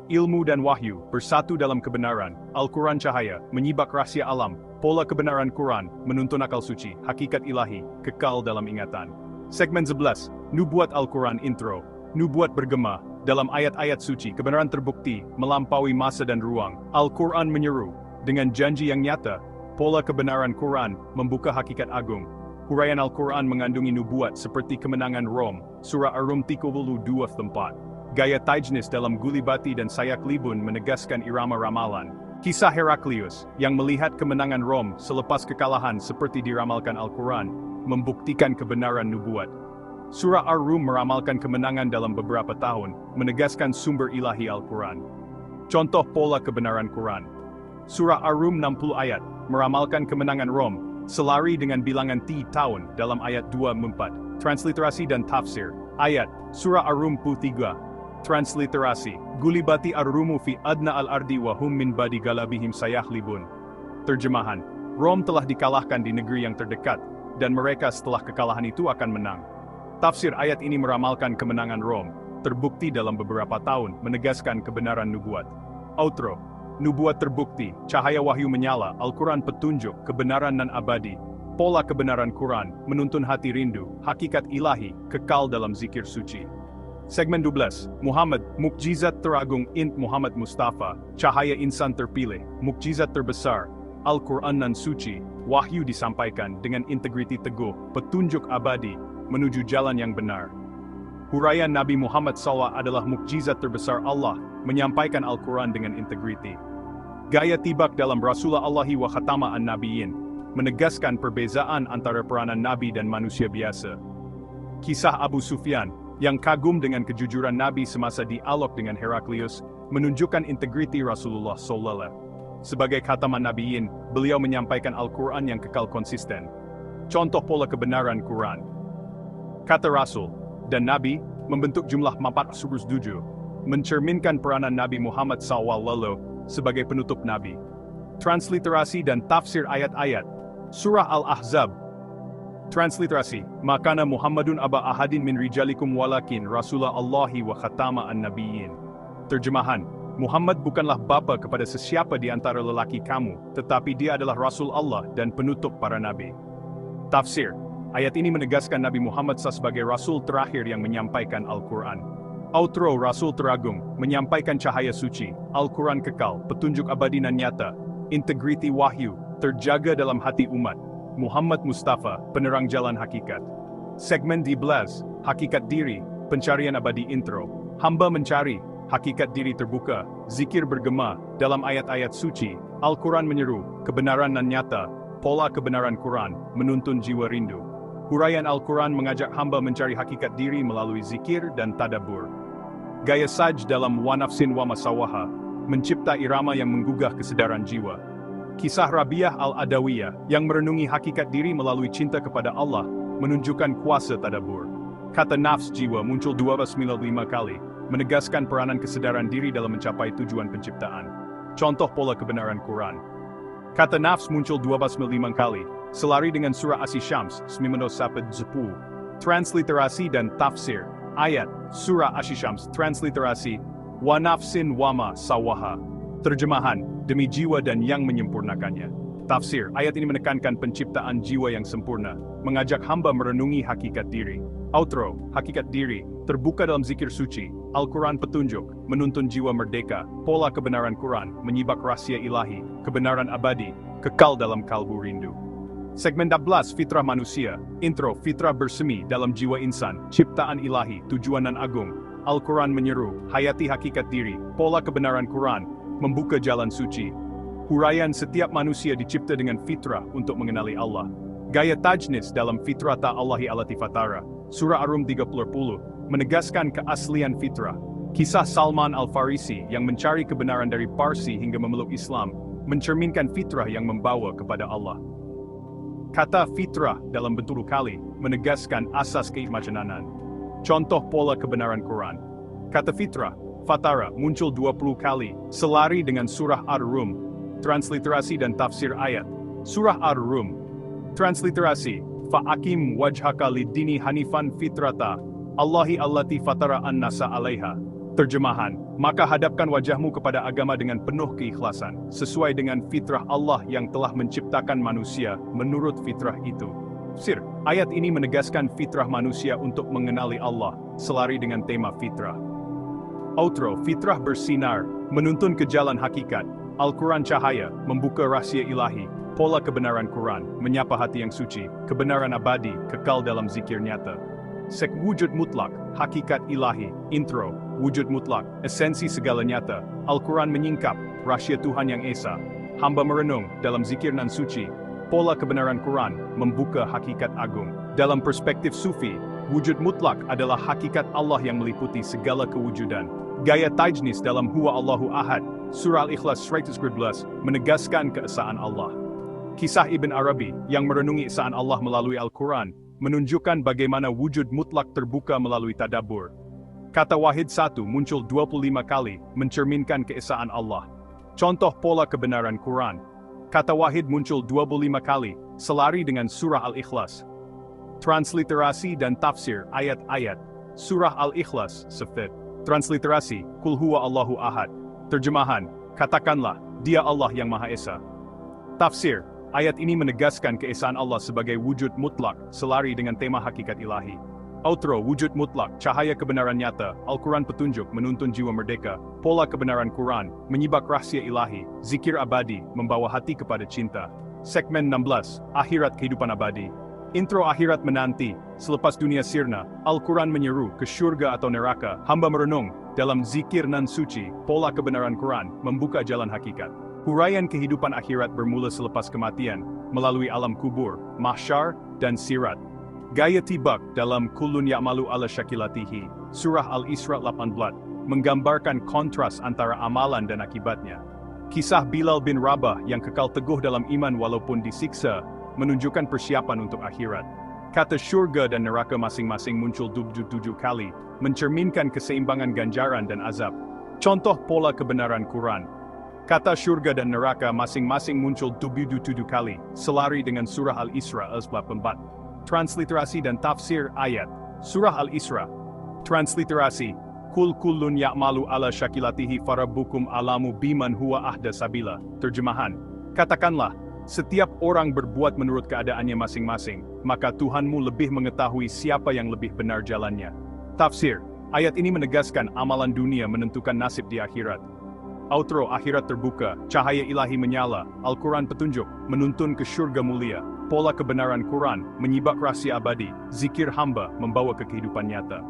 ilmu dan wahyu, bersatu dalam kebenaran, Al-Quran cahaya, menyibak rahasia alam, pola kebenaran Quran, menuntun akal suci, hakikat ilahi, kekal dalam ingatan. Segmen 11, Nubuat Al-Quran intro, nubuat bergema, dalam ayat-ayat suci, kebenaran terbukti, melampaui masa dan ruang, Al-Quran menyeru, dengan janji yang nyata, pola kebenaran Quran, membuka hakikat agung. Huraian Al-Quran mengandungi nubuat seperti kemenangan Rom, surah Ar-Rum 32:4. Gaya tajnis dalam Gulibati dan Sayaklibun menegaskan irama ramalan. Kisah Heraklius, yang melihat kemenangan Rom selepas kekalahan seperti diramalkan Al-Quran, membuktikan kebenaran nubuat. Surah Ar-Rum meramalkan kemenangan dalam beberapa tahun, menegaskan sumber ilahi Al-Quran. Contoh pola kebenaran Quran. Surah Ar-Rum 60 ayat, meramalkan kemenangan Rom, selari dengan bilangan T tahun dalam ayat 24. Transliterasi dan tafsir. Ayat, surah Ar-Rum 3. Transliterasi, Gulibati ar-Rumu fi adna al-ardi wa hum min badi galabihim sayahlibun. Terjemahan, Rom telah dikalahkan di negeri yang terdekat, dan mereka setelah kekalahan itu akan menang. Tafsir ayat ini meramalkan kemenangan Rom, terbukti dalam beberapa tahun, menegaskan kebenaran nubuat. Outro, nubuat terbukti, cahaya wahyu menyala, Al-Quran petunjuk, kebenaran nan abadi, pola kebenaran Quran, menuntun hati rindu, hakikat ilahi, kekal dalam zikir suci. Segmen 12, Muhammad, mukjizat teragung int Muhammad Mustafa, cahaya insan terpilih, mukjizat terbesar, Al-Quran nan suci, wahyu disampaikan dengan integriti teguh, petunjuk abadi, menuju jalan yang benar. Huraian Nabi Muhammad SAW adalah mukjizat terbesar Allah, menyampaikan Al-Quran dengan integriti. Gaya tibak dalam Rasulullah Allahi wa Khatama an-Nabiyin, menegaskan perbezaan antara peranan Nabi dan manusia biasa. Kisah Abu Sufyan, yang kagum dengan kejujuran Nabi semasa dialog dengan Heraklius, menunjukkan integriti Rasulullah SAW. Sebagai khataman Nabiyin, beliau menyampaikan Al-Quran yang kekal konsisten. Contoh pola kebenaran Quran. Kata Rasul dan Nabi membentuk jumlah 407, mencerminkan peranan Nabi Muhammad SAW sebagai penutup Nabi. Transliterasi dan tafsir ayat-ayat. Surah Al-Ahzab. Transliterasi, makana Muhammadun aba ahadin min rijalikum walakin Rasulullah Allahi wa khatama an-nabiyyin. Terjemahan, Muhammad bukanlah bapa kepada sesiapa di antara lelaki kamu, tetapi dia adalah Rasul Allah dan penutup para nabi. Tafsir, ayat ini menegaskan Nabi Muhammad SAW sebagai Rasul terakhir yang menyampaikan Al-Quran. Outro Rasul teragung, menyampaikan cahaya suci, Al-Quran kekal, petunjuk abadi nan nyata, integriti wahyu, terjaga dalam hati umat. Muhammad Mustafa, penerang jalan hakikat. Segmen 12, hakikat diri, pencarian abadi intro. Hamba mencari, hakikat diri terbuka, zikir bergema, dalam ayat-ayat suci, Al-Quran menyeru, kebenaran nan nyata, pola kebenaran Quran, menuntun jiwa rindu. Huraian Al-Quran mengajak hamba mencari hakikat diri melalui zikir dan tadabbur. Gaya saj dalam wa nafsin wa masawaha, mencipta irama yang menggugah kesedaran jiwa. Kisah Rabiah Al-Adawiyah yang merenungi hakikat diri melalui cinta kepada Allah, menunjukkan kuasa tadabbur. Kata nafs jiwa muncul 295 kali, menegaskan peranan kesedaran diri dalam mencapai tujuan penciptaan. Contoh pola kebenaran Quran. Kata nafs muncul 295 kali, selari dengan surah Asy-Syams 910. Transliterasi dan tafsir. Ayat, surah Asy-Syams, transliterasi, wa nafsin wama sawaha. Terjemahan, demi jiwa dan yang menyempurnakannya. Tafsir, ayat ini menekankan penciptaan jiwa yang sempurna, mengajak hamba merenungi hakikat diri. Outro, hakikat diri, terbuka dalam zikir suci, Al-Quran petunjuk, menuntun jiwa merdeka, pola kebenaran Quran, menyibak rahasia ilahi, kebenaran abadi, kekal dalam kalbu rindu. Segmen 12, fitrah manusia. Intro, fitrah bersemi dalam jiwa insan, ciptaan ilahi, tujuan nan agung. Al-Quran menyeru, hayati hakikat diri, pola kebenaran Quran, membuka jalan suci. Huraian setiap manusia dicipta dengan fitrah untuk mengenali Allah. Gaya tajnis dalam fitrah ta'Allahi alati fatara. Surah Ar-Rum 30, menegaskan keaslian fitrah. Kisah Salman Al-Farisi yang mencari kebenaran dari Parsi hingga memeluk Islam, mencerminkan fitrah yang membawa kepada Allah. Kata fitrah dalam beberapa kali, menegaskan asas keimanan. Contoh pola kebenaran Quran. Kata fitrah, fatara, muncul 20 kali, selari dengan surah Ar-Rum. Transliterasi dan tafsir ayat. Surah Ar-Rum. Transliterasi, fa'akim wajhaka lid-dini hanifan fitrata, Allahi allati fatara an-nasa alaiha. Terjemahan, maka hadapkan wajahmu kepada agama dengan penuh keikhlasan, sesuai dengan fitrah Allah yang telah menciptakan manusia menurut fitrah itu. Tafsir, ayat ini menegaskan fitrah manusia untuk mengenali Allah, selari dengan tema fitrah. Outro, fitrah bersinar, menuntun ke jalan hakikat, Al-Quran cahaya, membuka rahasia ilahi, pola kebenaran Quran, menyapa hati yang suci, kebenaran abadi, kekal dalam zikir nyata. Sek wujud mutlak, hakikat ilahi. Intro, wujud mutlak, esensi segala nyata, Al-Quran menyingkap, rahasia Tuhan yang esa. Hamba merenung, dalam zikir nan suci, pola kebenaran Quran, membuka hakikat agung. Dalam perspektif Sufi, wujud mutlak adalah hakikat Allah yang meliputi segala kewujudan. Gaya tajnis dalam Huwa Allahu Ahad, Surah Al-Ikhlas 112, menegaskan keesaan Allah. Kisah Ibn Arabi, yang merenungi esaan Allah melalui Al-Quran, menunjukkan bagaimana wujud mutlak terbuka melalui tadabbur. Kata wahid satu muncul 25 kali, mencerminkan keesaan Allah. Contoh pola kebenaran Quran. Kata wahid muncul 25 kali, selari dengan Surah Al-Ikhlas. Transliterasi dan tafsir ayat-ayat. Surah Al-Ikhlas, Safat. Transliterasi, Kul huwa Allahu ahad. Terjemahan, katakanlah, dia Allah yang Maha Esa. Tafsir, ayat ini menegaskan keesaan Allah sebagai wujud mutlak, selari dengan tema hakikat ilahi. Outro, wujud mutlak, cahaya kebenaran nyata, Al-Quran petunjuk, menuntun jiwa merdeka, pola kebenaran Quran, menyibak rahasia ilahi, zikir abadi, membawa hati kepada cinta. Segmen 16, akhirat kehidupan abadi. Intro akhirat menanti, selepas dunia sirna, Al-Quran menyeru ke syurga atau neraka, hamba merenung, dalam zikir nan suci, pola kebenaran Quran, membuka jalan hakikat. Huraian kehidupan akhirat bermula selepas kematian, melalui alam kubur, mahsyar, dan sirat. Gaya tibak dalam Kullun Ya'malu ala Syakilatihi, Surah Al-Isra 18, menggambarkan kontras antara amalan dan akibatnya. Kisah Bilal bin Rabah yang kekal teguh dalam iman walaupun disiksa, menunjukkan persiapan untuk akhirat. Kata syurga dan neraka masing-masing muncul 27 kali, mencerminkan keseimbangan ganjaran dan azab. Contoh pola kebenaran Quran. Kata syurga dan neraka masing-masing muncul 27 kali, selari dengan Surah Al-Isra 14. Transliterasi dan tafsir ayat. Surah Al-Isra. Transliterasi. Kullun ya'malu ala syakilatihi farabbukum alamu biman huwa ahda sabila. Terjemahan. Katakanlah, setiap orang berbuat menurut keadaannya masing-masing, maka Tuhanmu lebih mengetahui siapa yang lebih benar jalannya. Tafsir. Ayat ini menegaskan amalan dunia menentukan nasib di akhirat. Outro akhirat terbuka, cahaya ilahi menyala, Al-Quran petunjuk, menuntun ke syurga mulia, pola kebenaran Quran, menyibak rahasia abadi, zikir hamba, membawa ke kehidupan nyata.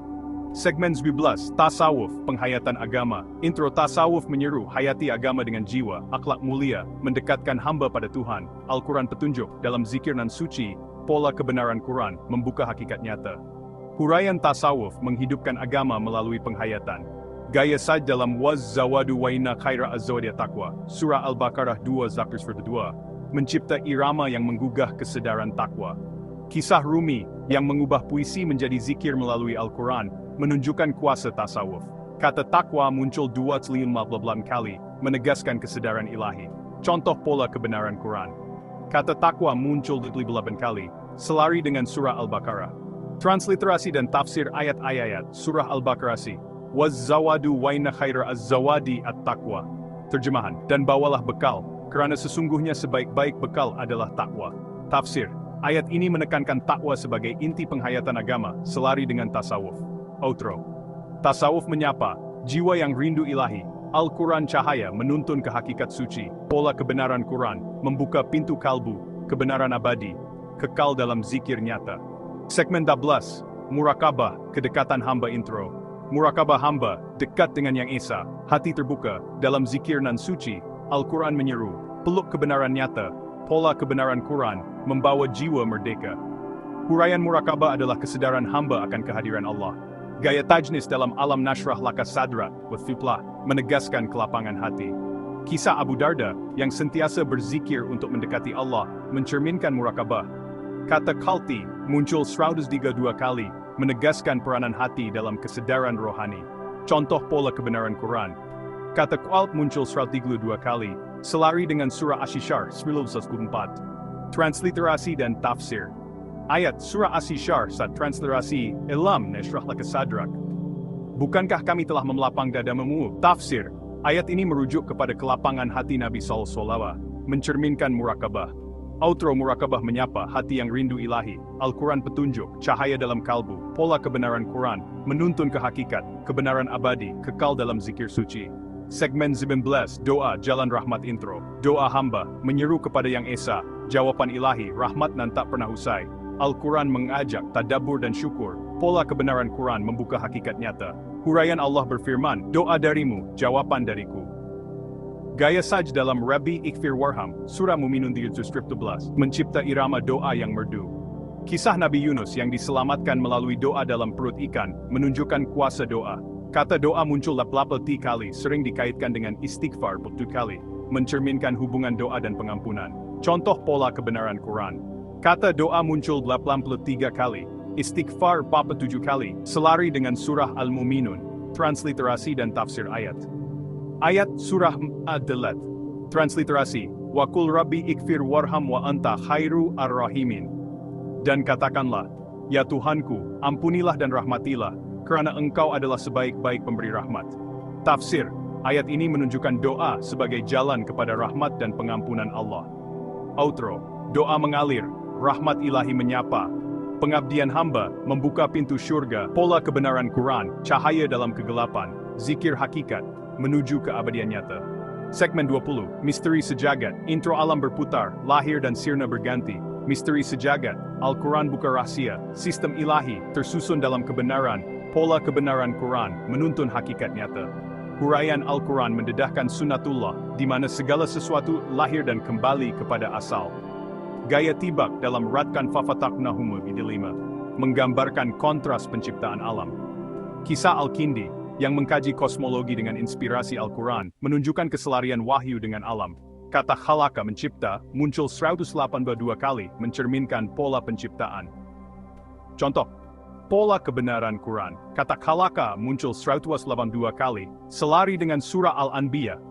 Segmen 12, Tasawuf, penghayatan agama. Intro tasawuf menyeru, hayati agama dengan jiwa, akhlak mulia, mendekatkan hamba pada Tuhan, Al-Quran petunjuk, dalam zikir nan suci, pola kebenaran Quran, membuka hakikat nyata. Huraian tasawuf menghidupkan agama melalui penghayatan. Gaya saj dalam waz zawadu waina khaira az-zawadi taqwa, Surah Al-Baqarah 2:2, mencipta irama yang menggugah kesedaran takwa. Kisah Rumi yang mengubah puisi menjadi zikir melalui Al-Quran, menunjukkan kuasa tasawuf. Kata takwa muncul 258 kali, menegaskan kesedaran ilahi. Contoh pola kebenaran Quran. Kata takwa muncul 28 kali, selari dengan Surah Al-Baqarah. Transliterasi dan tafsir ayat-ayat Surah Al-Baqarah. Waz-zawadu waina khaira az-zawadi at-taqwa. Terjemahan, dan bawalah bekal, kerana sesungguhnya sebaik-baik bekal adalah takwa. Tafsir, ayat ini menekankan takwa sebagai inti penghayatan agama, selari dengan tasawuf. Outro. Tasawuf menyapa, jiwa yang rindu ilahi, Al-Quran cahaya menuntun ke hakikat suci, pola kebenaran Quran, membuka pintu kalbu, kebenaran abadi, kekal dalam zikir nyata. Segmen 12, Murakabah, kedekatan hamba intro. Murakabah hamba, dekat dengan Yang Esa, hati terbuka, dalam zikir nan suci, Al-Quran menyeru, peluk kebenaran nyata, pola kebenaran Quran, membawa jiwa merdeka. Huraian murakabah adalah kesedaran hamba akan kehadiran Allah. Gaya tajnis dalam alam nashrah laka sadrak, wathiflah, menegaskan kelapangan hati. Kisah Abu Darda, yang sentiasa berzikir untuk mendekati Allah, mencerminkan murakabah. Kata kalti, muncul 132 kali, menegaskan peranan hati dalam kesedaran rohani. Contoh pola kebenaran Quran. Kata qalb muncul 132 kali, selari dengan Surah Asy-Syar 19:4. Transliterasi dan tafsir. Ayat Surah Asy-Syar saat transliterasi, Elam nashrah laka sadrak. Bukankah kami telah memelapang dadamu? Tafsir. Ayat ini merujuk kepada kelapangan hati Nabi SAW, mencerminkan murakabah. Outro murakabah menyapa hati yang rindu ilahi, Al-Quran petunjuk, cahaya dalam kalbu, pola kebenaran Quran, menuntun ke hakikat, kebenaran abadi, kekal dalam zikir suci. Segmen 19, doa, jalan rahmat intro. Doa hamba, menyeru kepada Yang Esa, jawaban ilahi, rahmat nan tak pernah usai. Al-Quran mengajak, tadabbur dan syukur, pola kebenaran Quran membuka hakikat nyata. Huraian Allah berfirman, doa darimu, jawaban dariku. Gaya saj dalam Rabbi Ikfir Warham, Surah Muminun 3:11, mencipta irama doa yang merdu. Kisah Nabi Yunus yang diselamatkan melalui doa dalam perut ikan, menunjukkan kuasa doa. Kata doa muncul 80 kali, sering dikaitkan dengan istighfar 40 kali, mencerminkan hubungan doa dan pengampunan. Contoh pola kebenaran Quran. Kata doa muncul 83 kali, istighfar 47 kali, selari dengan Surah Al-Muminun. Transliterasi dan tafsir ayat. Ayat Surah Ad-Dalat. Transliterasi, Wa qul rabbi ikfir warham wa anta khairu ar-rahimin. Dan katakanlah, ya Tuhanku, ampunilah dan rahmatilah, kerana Engkau adalah sebaik-baik pemberi rahmat. Tafsir, ayat ini menunjukkan doa sebagai jalan kepada rahmat dan pengampunan Allah. Outro, doa mengalir, rahmat ilahi menyapa, pengabdian hamba, membuka pintu syurga, pola kebenaran Quran, cahaya dalam kegelapan, zikir hakikat, menuju keabadian nyata. Segmen 20, Misteri Sejagat, intro alam berputar, lahir dan sirna berganti, misteri sejagat, Al-Quran buka rahasia, sistem ilahi, tersusun dalam kebenaran, pola kebenaran Quran, menuntun hakikat nyata. Huraian Al-Quran mendedahkan sunnatullah, di mana segala sesuatu lahir dan kembali kepada asal. Gaya tibak dalam Radkan Fafataknahum Bidilima, menggambarkan kontras penciptaan alam. Kisah Al-Kindi, yang mengkaji kosmologi dengan inspirasi Al-Quran, menunjukkan keselarian wahyu dengan alam. Kata khalaka mencipta, muncul 182 kali, mencerminkan pola penciptaan. Contoh, pola kebenaran Quran. Kata khalaka muncul 182 kali, selari dengan surah Al-Anbiya.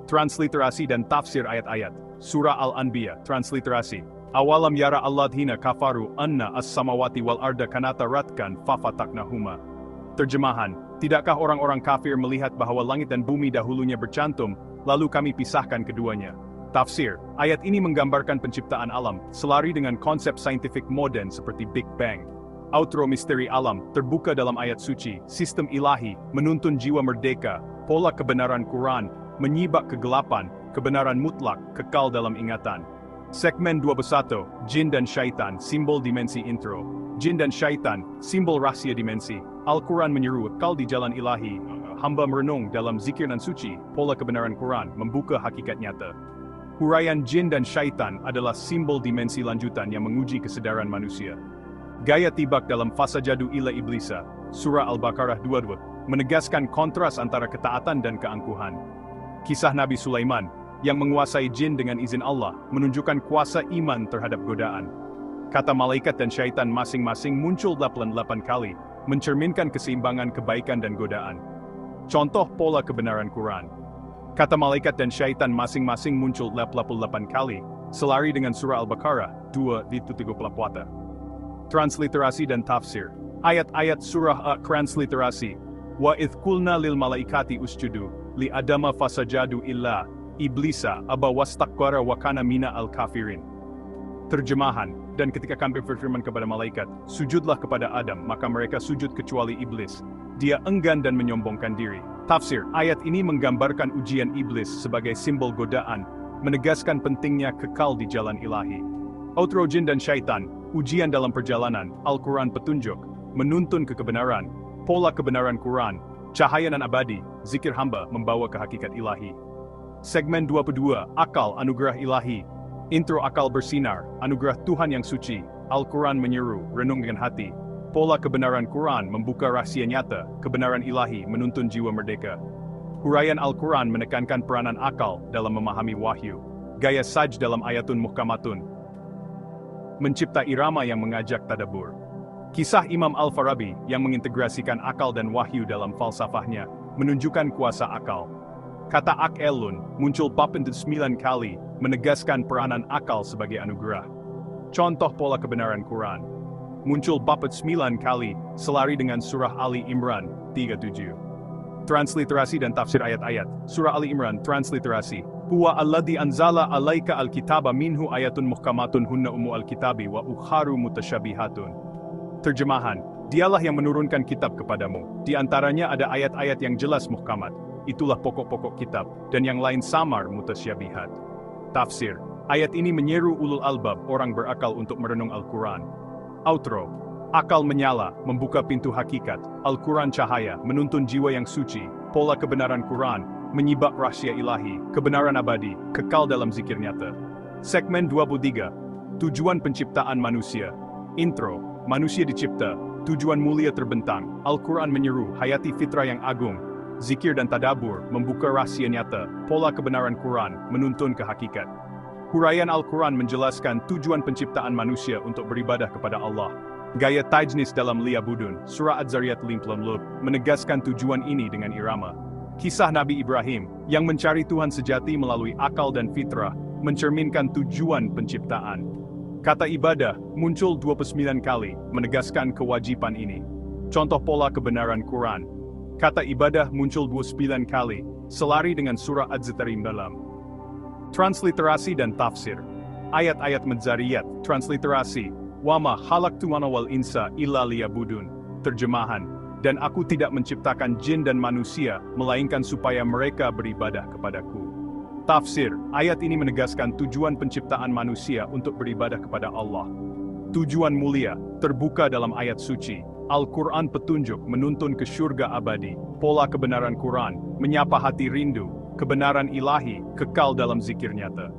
Transliterasi dan tafsir ayat-ayat. Surah Al-Anbiya, transliterasi. Awalam yara alladhina kafaru anna as-samawati wal arda kanata ratkan fafataknahuma. Terjemahan, tidakkah orang-orang kafir melihat bahwa langit dan bumi dahulunya bercantum, lalu kami pisahkan keduanya. Tafsir, ayat ini menggambarkan penciptaan alam, selari dengan konsep saintifik modern seperti Big Bang. Outro misteri alam, terbuka dalam ayat suci, sistem ilahi, menuntun jiwa merdeka, pola kebenaran Quran, menyibak kegelapan, kebenaran mutlak, kekal dalam ingatan. Segmen 21, Jin dan Syaitan, simbol dimensi intro. Jin dan Syaitan, simbol rahasia dimensi. Al-Quran menyeru kekal di jalan ilahi. Hamba merenung dalam zikir dan suci, pola kebenaran Quran, membuka hakikat nyata. Huraian Jin dan Syaitan adalah simbol dimensi lanjutan yang menguji kesedaran manusia. Gaya tibak dalam Fasajadu ila Iblisa, Surah Al-Baqarah 22, menegaskan kontras antara ketaatan dan keangkuhan. Kisah Nabi Sulaiman, yang menguasai jin dengan izin Allah, menunjukkan kuasa iman terhadap godaan. Kata malaikat dan syaitan masing-masing muncul 88 kali, mencerminkan keseimbangan kebaikan dan godaan. Contoh pola kebenaran Quran. Kata malaikat dan syaitan masing-masing muncul 88 kali, selari dengan surah Al-Baqarah 2:34. Transliterasi dan tafsir. Ayat-ayat surah transliterasi. Wa idh qulna lil malaikati usjudu li adama fasajadu illa iblisa aba wastakbara wa kana mina al-kafirin. Terjemahan, dan ketika kami berfirman kepada malaikat, sujudlah kepada Adam, maka mereka sujud kecuali iblis. Dia enggan dan menyombongkan diri. Tafsir, ayat ini menggambarkan ujian iblis sebagai simbol godaan, menegaskan pentingnya kekal di jalan ilahi. Outro jin dan syaitan, ujian dalam perjalanan, Al-Quran petunjuk, menuntun ke kebenaran, pola kebenaran Quran, cahaya dan abadi, zikir hamba membawa ke hakikat ilahi. Segmen 22, Akal Anugerah Ilahi. Intro akal bersinar, anugerah Tuhan yang suci, Al-Quran menyeru, renung dengan hati. Pola kebenaran Quran membuka rahasia nyata, kebenaran ilahi menuntun jiwa merdeka. Huraian Al-Quran menekankan peranan akal dalam memahami wahyu. Gaya saj dalam ayatun muhkamatun, mencipta irama yang mengajak tadabbur. Kisah Imam Al-Farabi yang mengintegrasikan akal dan wahyu dalam falsafahnya, menunjukkan kuasa akal. Kata akelun muncul 49 kali, menegaskan peranan akal sebagai anugerah. Contoh pola kebenaran Quran. Muncul 49 kali, selari dengan surah Ali Imran 37. Transliterasi dan tafsir ayat-ayat. Surah Ali Imran, transliterasi. Huwa alladhi anzala alaika al-kitaba minhu ayatun muhkamatun hunna ummu al-kitabi wa ukharu mutasyabihatun. Terjemahan, dialah yang menurunkan kitab kepadamu. Di antaranya ada ayat-ayat yang jelas muhkamat. Itulah pokok-pokok kitab, dan yang lain samar mutasyabihat. Tafsir, ayat ini menyeru ulul albab, orang berakal untuk merenung Al-Quran. Outro, akal menyala, membuka pintu hakikat, Al-Quran cahaya, menuntun jiwa yang suci, pola kebenaran Quran, menyibak rahasia ilahi, kebenaran abadi, kekal dalam zikir nyata. Segmen 23, Tujuan penciptaan manusia. Intro, manusia dicipta, tujuan mulia terbentang, Al-Quran menyeru, hayati fitrah yang agung, zikir dan tadabur, membuka rahasia nyata, pola kebenaran Quran, menuntun ke hakikat. Huraian Al-Quran menjelaskan tujuan penciptaan manusia untuk beribadah kepada Allah. Gaya tajnis dalam Liyabudun, Surah Az-Zariyat 50, menegaskan tujuan ini dengan irama. Kisah Nabi Ibrahim, yang mencari Tuhan sejati melalui akal dan fitrah, mencerminkan tujuan penciptaan. Kata ibadah, muncul 29 kali, menegaskan kewajiban ini. Contoh pola kebenaran Quran. Kata ibadah muncul 29 kali, selari dengan surah Az-Zariyat dalam. Transliterasi dan tafsir. Ayat-ayat Madzariyat, transliterasi. Wama khalaqtu wal insa illa liyabudun. Terjemahan, dan aku tidak menciptakan jin dan manusia, melainkan supaya mereka beribadah kepadaku. Tafsir, ayat ini menegaskan tujuan penciptaan manusia untuk beribadah kepada Allah. Tujuan mulia, terbuka dalam ayat suci. Al-Quran petunjuk menuntun ke syurga abadi, pola kebenaran Quran, menyapa hati rindu, kebenaran ilahi, kekal dalam zikir nyata.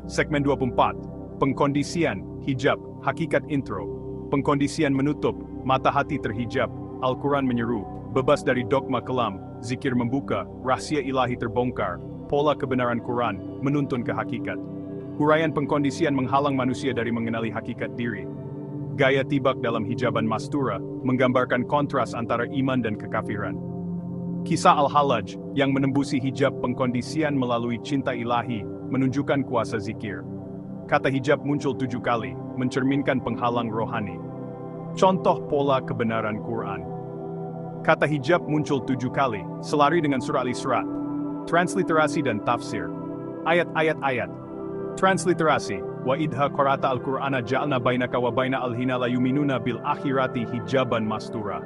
Segmen 24, pengkondisian, hijab, hakikat intro. Pengkondisian menutup, mata hati terhijab, Al-Quran menyeru, bebas dari dogma kelam, zikir membuka, rahasia ilahi terbongkar, pola kebenaran Quran, menuntun ke hakikat. Huraian pengkondisian menghalang manusia dari mengenali hakikat diri. Gaya tibak dalam hijaban mastura, menggambarkan kontras antara iman dan kekafiran. Kisah Al-Hallaj, yang menembusi hijab pengkondisian melalui cinta ilahi, menunjukkan kuasa zikir. Kata hijab muncul 7 kali, mencerminkan penghalang rohani. Contoh pola kebenaran Quran. Kata hijab muncul 7 kali, selari dengan surah Al-Isra. Transliterasi dan tafsir. Ayat-ayat. Transliterasi. Wa idha qara'ta al-Qur'ana ja'alna bainaka wa baina al-hina la yuminuna bil akhirati hijaban mastura.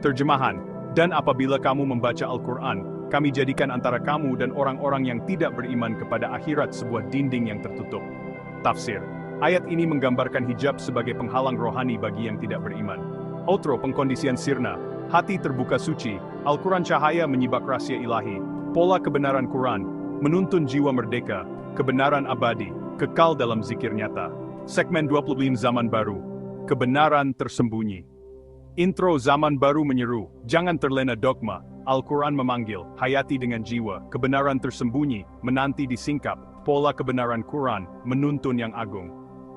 Terjemahan. Dan apabila kamu membaca Al-Quran, kami jadikan antara kamu dan orang-orang yang tidak beriman kepada akhirat sebuah dinding yang tertutup. Tafsir. Ayat ini menggambarkan hijab sebagai penghalang rohani bagi yang tidak beriman. Outro pengkondisian sirna. Hati terbuka suci, Al-Quran cahaya menyibak rahasia ilahi, pola kebenaran Quran, menuntun jiwa merdeka, kebenaran abadi, kekal dalam zikir nyata. Segmen 25 Zaman Baru. Kebenaran tersembunyi. Intro zaman baru menyeru, jangan terlena dogma, Al-Quran memanggil, hayati dengan jiwa, kebenaran tersembunyi, menanti disingkap, pola kebenaran Quran, menuntun yang agung.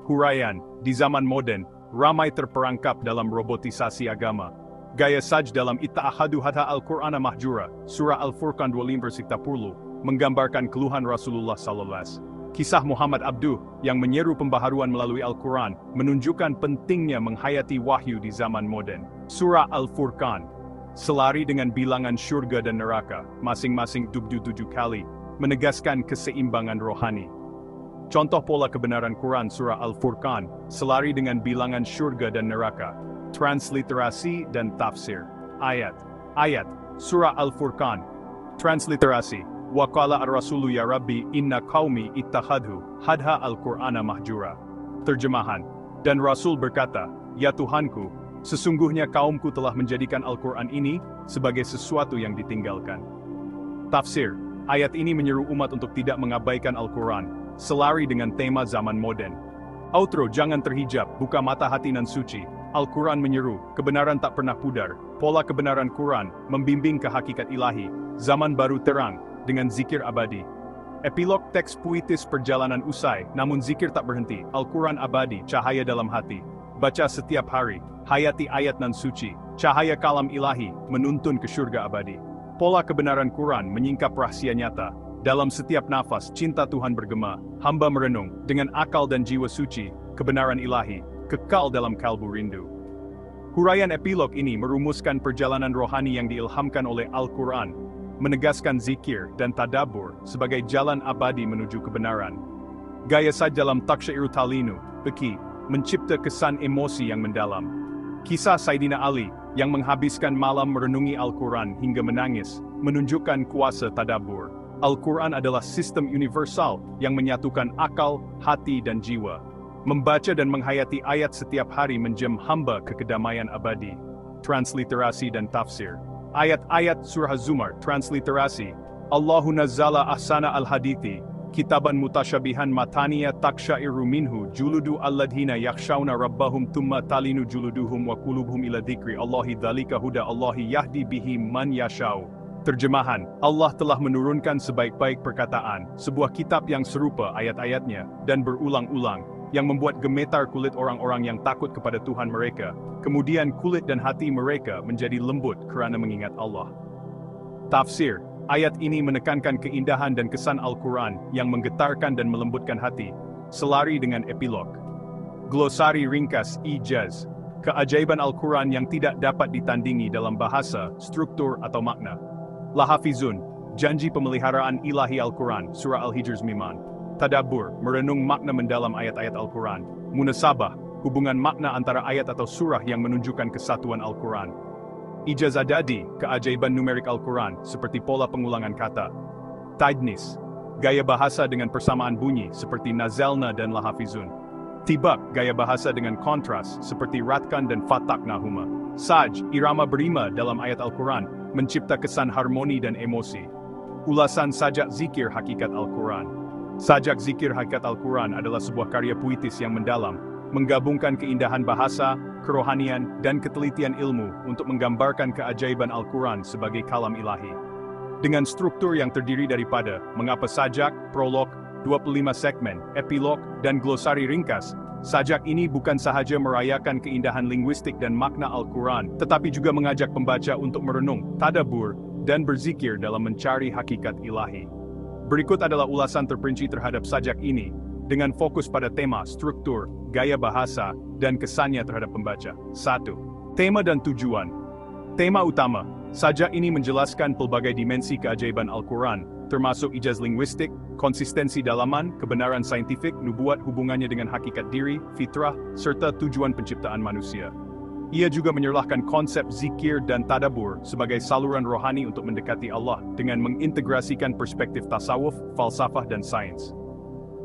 Huraian, di zaman modern, ramai terperangkap dalam robotisasi agama. Gaya saj dalam Itta'ahadu Hatta Al-Qur'ana Mahjura, Surah Al-Furqan 25:10, menggambarkan keluhan Rasulullah SAW. Kisah Muhammad Abduh, yang menyeru pembaharuan melalui Al-Quran, menunjukkan pentingnya menghayati wahyu di zaman modern. Surah Al-Furqan, selari dengan bilangan syurga dan neraka, masing-masing 7 kali, menegaskan keseimbangan rohani. Contoh pola kebenaran Quran Surah Al-Furqan, selari dengan bilangan syurga dan neraka. Transliterasi dan tafsir. Ayat. Surah Al-Furqan. Transliterasi. Wa qala ar-rasulu ya Rabbi inna qaumi ittakhadhu hadha al-Qur'ana mahjura. Terjemahan. Dan Rasul berkata, ya Tuhanku, sesungguhnya kaumku telah menjadikan Al-Quran ini sebagai sesuatu yang ditinggalkan. Tafsir. Ayat ini menyeru umat untuk tidak mengabaikan Al-Quran, selari dengan tema zaman modern. Outro jangan terhijab, buka mata hati nan suci. Al-Quran menyeru, kebenaran tak pernah pudar, pola kebenaran Quran, membimbing ke hakikat ilahi, zaman baru terang, dengan zikir abadi. Epilog teks puitis perjalanan usai, namun zikir tak berhenti, Al-Quran abadi, cahaya dalam hati. Baca setiap hari, hayati ayat nan suci, cahaya kalam ilahi, menuntun ke syurga abadi. Pola kebenaran Quran menyingkap rahasia nyata. Dalam setiap nafas, cinta Tuhan bergema, hamba merenung, dengan akal dan jiwa suci, kebenaran ilahi, kekal dalam kalbu rindu. Huraian epilog ini merumuskan perjalanan rohani yang diilhamkan oleh Al-Quran, menegaskan zikir dan tadabbur sebagai jalan abadi menuju kebenaran. Gaya saj dalam Taksya'iru Talinu, Beki, mencipta kesan emosi yang mendalam. Kisah Sayyidina Ali, yang menghabiskan malam merenungi Al-Quran hingga menangis, menunjukkan kuasa tadabbur. Al-Quran adalah sistem universal yang menyatukan akal, hati dan jiwa. Membaca dan menghayati ayat setiap hari menjam hamba ke kedamaian abadi. Transliterasi dan tafsir. Ayat-ayat Surah Zumar, transliterasi. Allahu nazzala ahsana al-hadithi, kitaban mutasyabihan mataniya taksyairu minhu juludu alladhina yakhshawna rabbahum thumma talinu juluduhum wa qulubuhum ila dhikri Allahi dhalika huda Allahi yahdi bihi man yashau. Terjemahan, Allah telah menurunkan sebaik-baik perkataan, sebuah kitab yang serupa ayat-ayatnya, dan berulang-ulang, yang membuat gemetar kulit orang-orang yang takut kepada Tuhan mereka, kemudian kulit dan hati mereka menjadi lembut kerana mengingat Allah. Tafsir, ayat ini menekankan keindahan dan kesan Al-Quran yang menggetarkan dan melembutkan hati, selari dengan epilog. Glosari ringkas ijaz, keajaiban Al-Quran yang tidak dapat ditandingi dalam bahasa, struktur atau makna. Lahafizun, janji pemeliharaan ilahi Al-Quran, Surah Al-Hijr 9. Tadabbur, merenung makna mendalam ayat-ayat Al-Quran. Munasabah, hubungan makna antara ayat atau surah yang menunjukkan kesatuan Al-Quran. Ijaz adadi, keajaiban numerik Al-Quran, seperti pola pengulangan kata. Tajnis, gaya bahasa dengan persamaan bunyi, seperti nazalna dan lahafizun. Tibak, gaya bahasa dengan kontras, seperti ratkan dan fataknahuma. Saj, irama berima dalam ayat Al-Quran, mencipta kesan harmoni dan emosi. Ulasan sajak zikir hakikat Al-Quran. Sajak zikir hakikat Al-Quran adalah sebuah karya puitis yang mendalam, menggabungkan keindahan bahasa, kerohanian, dan ketelitian ilmu untuk menggambarkan keajaiban Al-Quran sebagai kalam ilahi. Dengan struktur yang terdiri daripada mengapa sajak, prolog, 25 segmen, epilog, dan glosari ringkas, sajak ini bukan sahaja merayakan keindahan linguistik dan makna Al-Quran, tetapi juga mengajak pembaca untuk merenung, tadabur, dan berzikir dalam mencari hakikat ilahi. Berikut adalah ulasan terperinci terhadap sajak ini, dengan fokus pada tema, struktur, gaya bahasa, dan kesannya terhadap pembaca. 1. Tema dan tujuan. Tema utama, sajak ini menjelaskan pelbagai dimensi keajaiban Al-Quran, termasuk ijaz linguistik, konsistensi dalaman, kebenaran saintifik, nubuat hubungannya dengan hakikat diri, fitrah, serta tujuan penciptaan manusia. Ia juga menyerlahkan konsep zikir dan tadabur sebagai saluran rohani untuk mendekati Allah dengan mengintegrasikan perspektif tasawuf, falsafah, dan sains.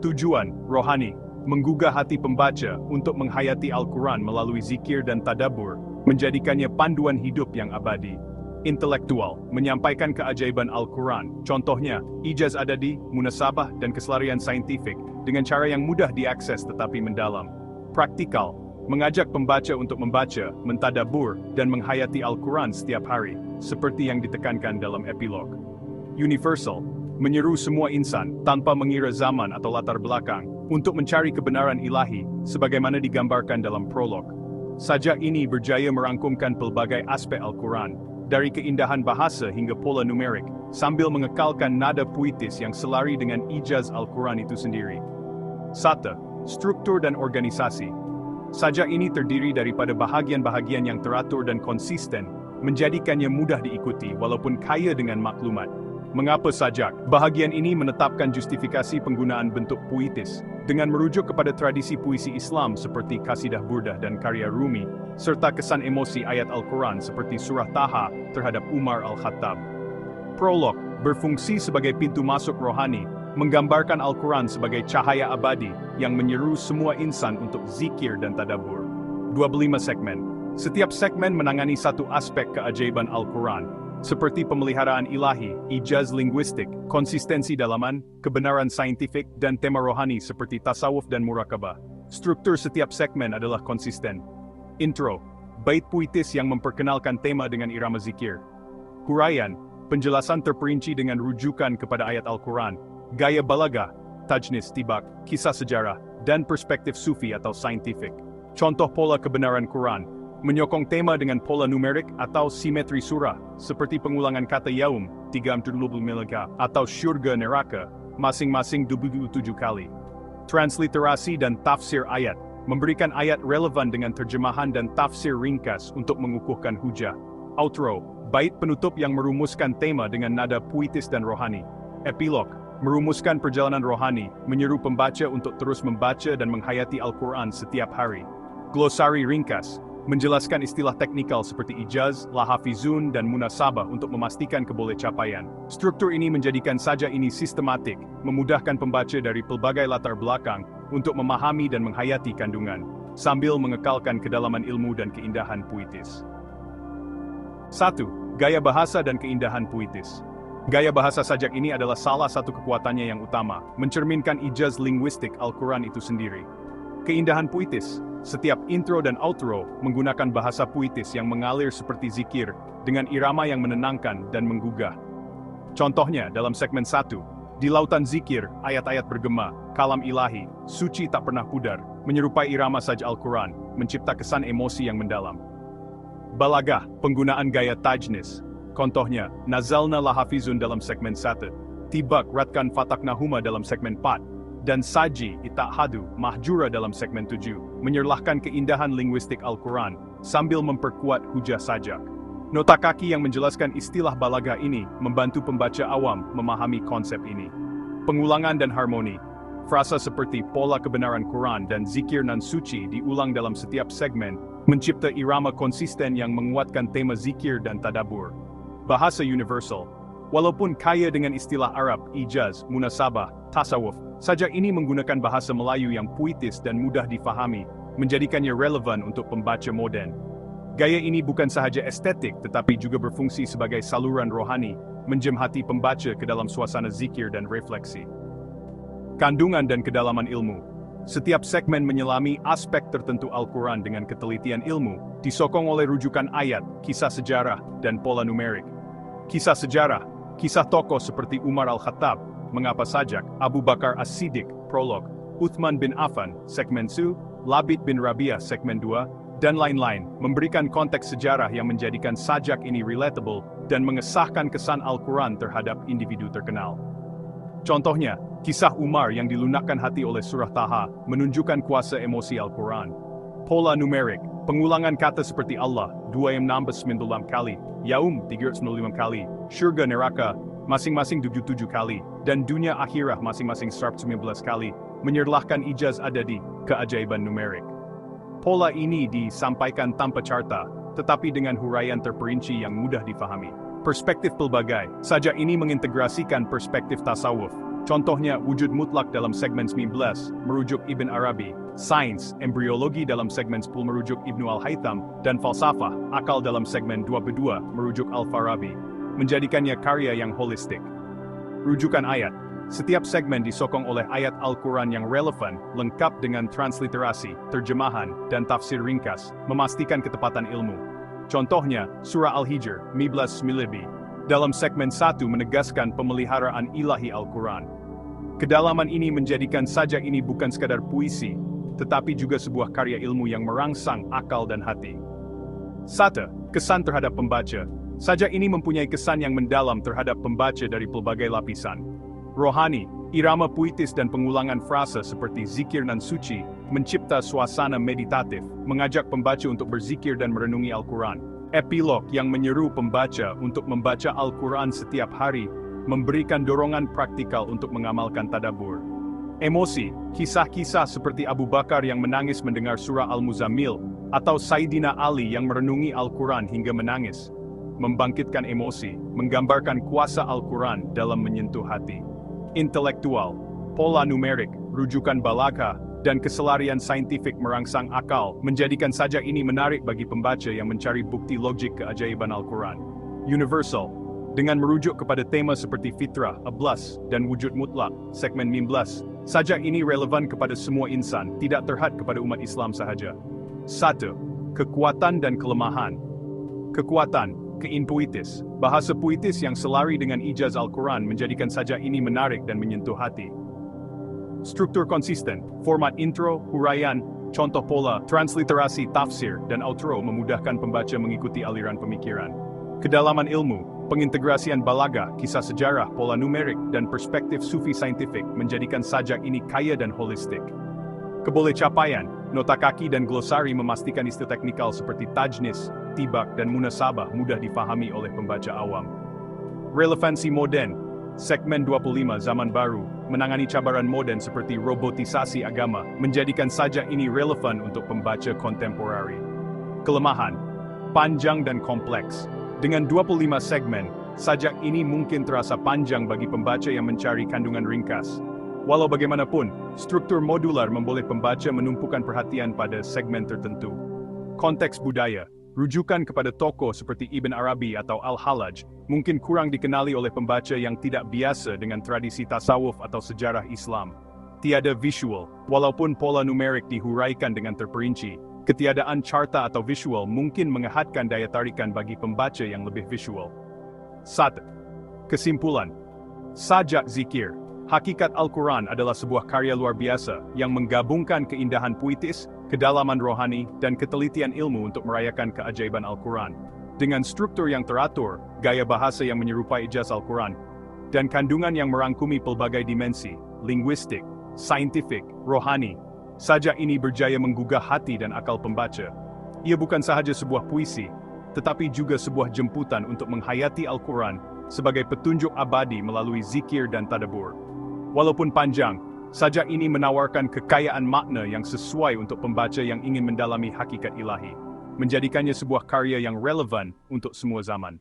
Tujuan rohani, menggugah hati pembaca untuk menghayati Al-Quran melalui zikir dan tadabur, menjadikannya panduan hidup yang abadi. Intelektual, menyampaikan keajaiban Al-Quran, contohnya, ijaz adadi, munasabah, dan keselarian saintifik, dengan cara yang mudah diakses tetapi mendalam. Praktikal, mengajak pembaca untuk membaca, mentadabur, dan menghayati Al-Quran setiap hari, seperti yang ditekankan dalam epilog. Universal, menyeru semua insan, tanpa mengira zaman atau latar belakang, untuk mencari kebenaran ilahi, sebagaimana digambarkan dalam prolog. Sajak ini berjaya merangkumkan pelbagai aspek Al-Quran, dari keindahan bahasa hingga pola numerik, sambil mengekalkan nada puitis yang selari dengan ijaz Al-Quran itu sendiri. 1. Struktur dan organisasi. Sajak ini terdiri daripada bahagian-bahagian yang teratur dan konsisten, menjadikannya mudah diikuti walaupun kaya dengan maklumat. Mengapa sajak? Bahagian ini menetapkan justifikasi penggunaan bentuk puitis, dengan merujuk kepada tradisi puisi Islam seperti Qasidah Burdah dan karya Rumi, serta kesan emosi ayat Al-Quran seperti surah Taha terhadap Umar Al-Khattab. Prolog, berfungsi sebagai pintu masuk rohani, menggambarkan Al-Quran sebagai cahaya abadi yang menyeru semua insan untuk zikir dan tadabur. 25 segmen. Setiap segmen menangani satu aspek keajaiban Al-Quran, seperti pemeliharaan ilahi, ijaz linguistik, konsistensi dalaman, kebenaran saintifik, dan tema rohani seperti tasawuf dan murakabah. Struktur setiap segmen adalah konsisten. Intro, bait puitis yang memperkenalkan tema dengan irama zikir. Huraian, penjelasan terperinci dengan rujukan kepada ayat Al-Quran, gaya balagah, tajnis tibak, kisah sejarah, dan perspektif sufi atau saintifik. Contoh pola kebenaran Quran, menyokong tema dengan pola numerik atau simetri surah, seperti pengulangan kata yaum, 3 miliga, atau syurga neraka, masing-masing 27 kali. Transliterasi dan tafsir ayat, memberikan ayat relevan dengan terjemahan dan tafsir ringkas untuk mengukuhkan hujah. Outro, bait penutup yang merumuskan tema dengan nada puitis dan rohani. Epilog, merumuskan perjalanan rohani, menyeru pembaca untuk terus membaca dan menghayati Al-Quran setiap hari. Glosari ringkas, menjelaskan istilah teknikal seperti ijaz, lahafizun, dan munasabah untuk memastikan kebolehcapaian. Struktur ini menjadikan sajak ini sistematik, memudahkan pembaca dari pelbagai latar belakang untuk memahami dan menghayati kandungan, sambil mengekalkan kedalaman ilmu dan keindahan puitis. 1. Gaya bahasa dan keindahan puitis. Gaya bahasa sajak ini adalah salah satu kekuatannya yang utama, mencerminkan ijaz linguistik Al-Quran itu sendiri. Keindahan puitis. Setiap intro dan outro menggunakan bahasa puitis yang mengalir seperti zikir, dengan irama yang menenangkan dan menggugah. Contohnya dalam segmen 1, di lautan zikir, ayat-ayat bergema, kalam ilahi, suci tak pernah pudar, menyerupai irama saj Al-Quran, mencipta kesan emosi yang mendalam. Balagah, penggunaan gaya tajnis. Contohnya, nazalna lahafizun dalam segmen 1, tibak ratkan fataknahuma dalam segmen 4, dan saji itahadu mahjura dalam segmen 7, menyerlahkan keindahan linguistik Al-Quran, sambil memperkuat hujah sajak. Nota kaki yang menjelaskan istilah balagah ini, membantu pembaca awam memahami konsep ini. Pengulangan dan harmoni. Frasa seperti pola kebenaran Quran dan zikir nan suci diulang dalam setiap segmen, mencipta irama konsisten yang menguatkan tema zikir dan tadabur. Bahasa universal. Walaupun kaya dengan istilah Arab, ijaz, munasabah, tasawuf, sajak ini menggunakan bahasa Melayu yang puitis dan mudah difahami, menjadikannya relevan untuk pembaca moden. Gaya ini bukan sahaja estetik tetapi juga berfungsi sebagai saluran rohani, menjem hati pembaca ke dalam suasana zikir dan refleksi. Kandungan dan kedalaman ilmu. Setiap segmen menyelami aspek tertentu Al-Quran dengan ketelitian ilmu, disokong oleh rujukan ayat, kisah sejarah, dan pola numerik. Kisah sejarah, kisah tokoh seperti Umar Al-Khattab, Mengapa Sajak, Abu Bakar As-Siddiq, prolog, Uthman bin Affan, segmen 1, Labid bin Rabi'ah, segmen 2, dan lain-lain, memberikan konteks sejarah yang menjadikan sajak ini relatable dan mengesahkan kesan Al-Quran terhadap individu terkenal. Contohnya, kisah Umar yang dilunakkan hati oleh surah Taha menunjukkan kuasa emosi Al-Quran. Pola numerik, pengulangan kata seperti Allah 269 kali, Yaum 395 kali, Syurga neraka masing-masing 77 kali, dan dunia akhirah masing-masing 119 kali, menyerlahkan ijaz adadi, keajaiban numerik. Pola ini disampaikan tanpa carta, tetapi dengan huraian terperinci yang mudah difahami. Perspektif pelbagai, sajak ini mengintegrasikan perspektif tasawuf. Contohnya, wujud mutlak dalam segmen 19, merujuk Ibn Arabi, sains, embriologi dalam segmen 10 merujuk Ibnu Al-Haytham, dan falsafah, akal dalam segmen 22, merujuk Al-Farabi, menjadikannya karya yang holistik. Rujukan ayat. Setiap segmen disokong oleh ayat Al-Quran yang relevan, lengkap dengan transliterasi, terjemahan, dan tafsir ringkas, memastikan ketepatan ilmu. Contohnya, Surah Al-Hijr, 19 dalam segmen 1 menegaskan pemeliharaan ilahi Al-Quran. Kedalaman ini menjadikan sajak ini bukan sekadar puisi, tetapi juga sebuah karya ilmu yang merangsang akal dan hati. 1. Kesan terhadap pembaca. Sajak ini mempunyai kesan yang mendalam terhadap pembaca dari pelbagai lapisan. Rohani, irama puitis dan pengulangan frasa seperti zikir nan suci, mencipta suasana meditatif, mengajak pembaca untuk berzikir dan merenungi Al-Quran. Epilog yang menyeru pembaca untuk membaca Al-Quran setiap hari, memberikan dorongan praktikal untuk mengamalkan tadabur. Emosi, kisah-kisah seperti Abu Bakar yang menangis mendengar surah Al-Muzammil, atau Sayyidina Ali yang merenungi Al-Quran hingga menangis, membangkitkan emosi, menggambarkan kuasa Al-Quran dalam menyentuh hati. Intelektual, pola numerik, rujukan balagha, dan keselarian saintifik merangsang akal, menjadikan sajak ini menarik bagi pembaca yang mencari bukti logik keajaiban Al-Quran. Universal, dengan merujuk kepada tema seperti fitrah, ablas, dan wujud mutlak, segmen 19, sajak ini relevan kepada semua insan, tidak terhad kepada umat Islam sahaja. 1. Kekuatan dan kelemahan. Kekuatan, keinpuitis, bahasa puitis yang selari dengan ijaz Al-Quran menjadikan sajak ini menarik dan menyentuh hati. Struktur konsisten, format intro, huraian, contoh pola, transliterasi, tafsir, dan outro memudahkan pembaca mengikuti aliran pemikiran. Kedalaman ilmu, pengintegrasian balagha, kisah sejarah, pola numerik, dan perspektif sufi saintifik menjadikan sajak ini kaya dan holistik. Kebolehcapaian, nota kaki dan glosari memastikan istilah teknikal seperti tajnis, tibak, dan munasabah mudah difahami oleh pembaca awam. Relevansi moden, segmen 25 zaman baru, menangani cabaran moden seperti robotisasi agama, menjadikan sajak ini relevan untuk pembaca kontemporari. Kelemahan, panjang dan kompleks. Dengan 25 segmen, sajak ini mungkin terasa panjang bagi pembaca yang mencari kandungan ringkas. Walau bagaimanapun, struktur modular memboleh pembaca menumpukan perhatian pada segmen tertentu. Konteks budaya, rujukan kepada tokoh seperti Ibn Arabi atau Al-Hallaj, mungkin kurang dikenali oleh pembaca yang tidak biasa dengan tradisi tasawuf atau sejarah Islam. Tiada visual, walaupun pola numerik dihuraikan dengan terperinci, ketiadaan carta atau visual mungkin menghadkan daya tarikan bagi pembaca yang lebih visual. 1. Kesimpulan. Sajak zikir. Hakikat Al-Quran adalah sebuah karya luar biasa yang menggabungkan keindahan puitis, kedalaman rohani, dan ketelitian ilmu untuk merayakan keajaiban Al-Quran. Dengan struktur yang teratur, gaya bahasa yang menyerupai ijaz Al-Quran, dan kandungan yang merangkumi pelbagai dimensi, linguistik, saintifik, rohani, sajak ini berjaya menggugah hati dan akal pembaca. Ia bukan sahaja sebuah puisi, tetapi juga sebuah jemputan untuk menghayati Al-Quran sebagai petunjuk abadi melalui zikir dan tadabur. Walaupun panjang, Sajak ini menawarkan kekayaan makna yang sesuai untuk pembaca yang ingin mendalami hakikat ilahi, menjadikannya sebuah karya yang relevan untuk semua zaman.